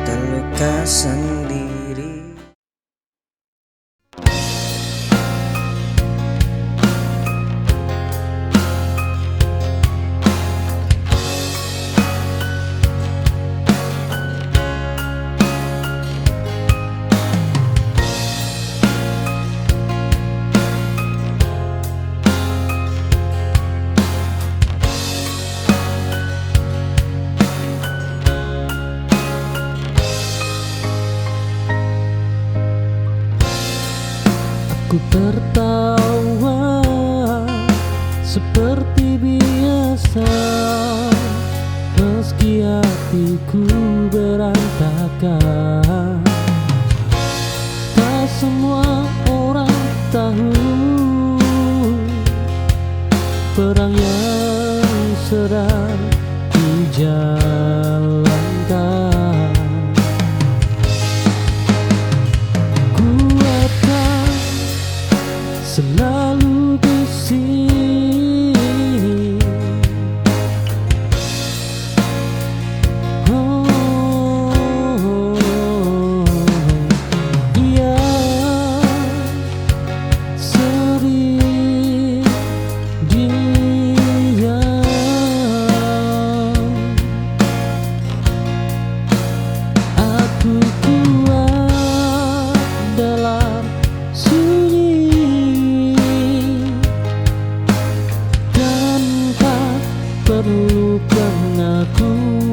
[SPEAKER 4] terluka sendiri.
[SPEAKER 6] Ku tertawa seperti biasa, meski hatiku berantakan. Tak semua orang tahu perang yang sedang dijalankan. Selalu di sini, iya, sering diam. Aku kuat dalam sunyi, perlu pengakuan.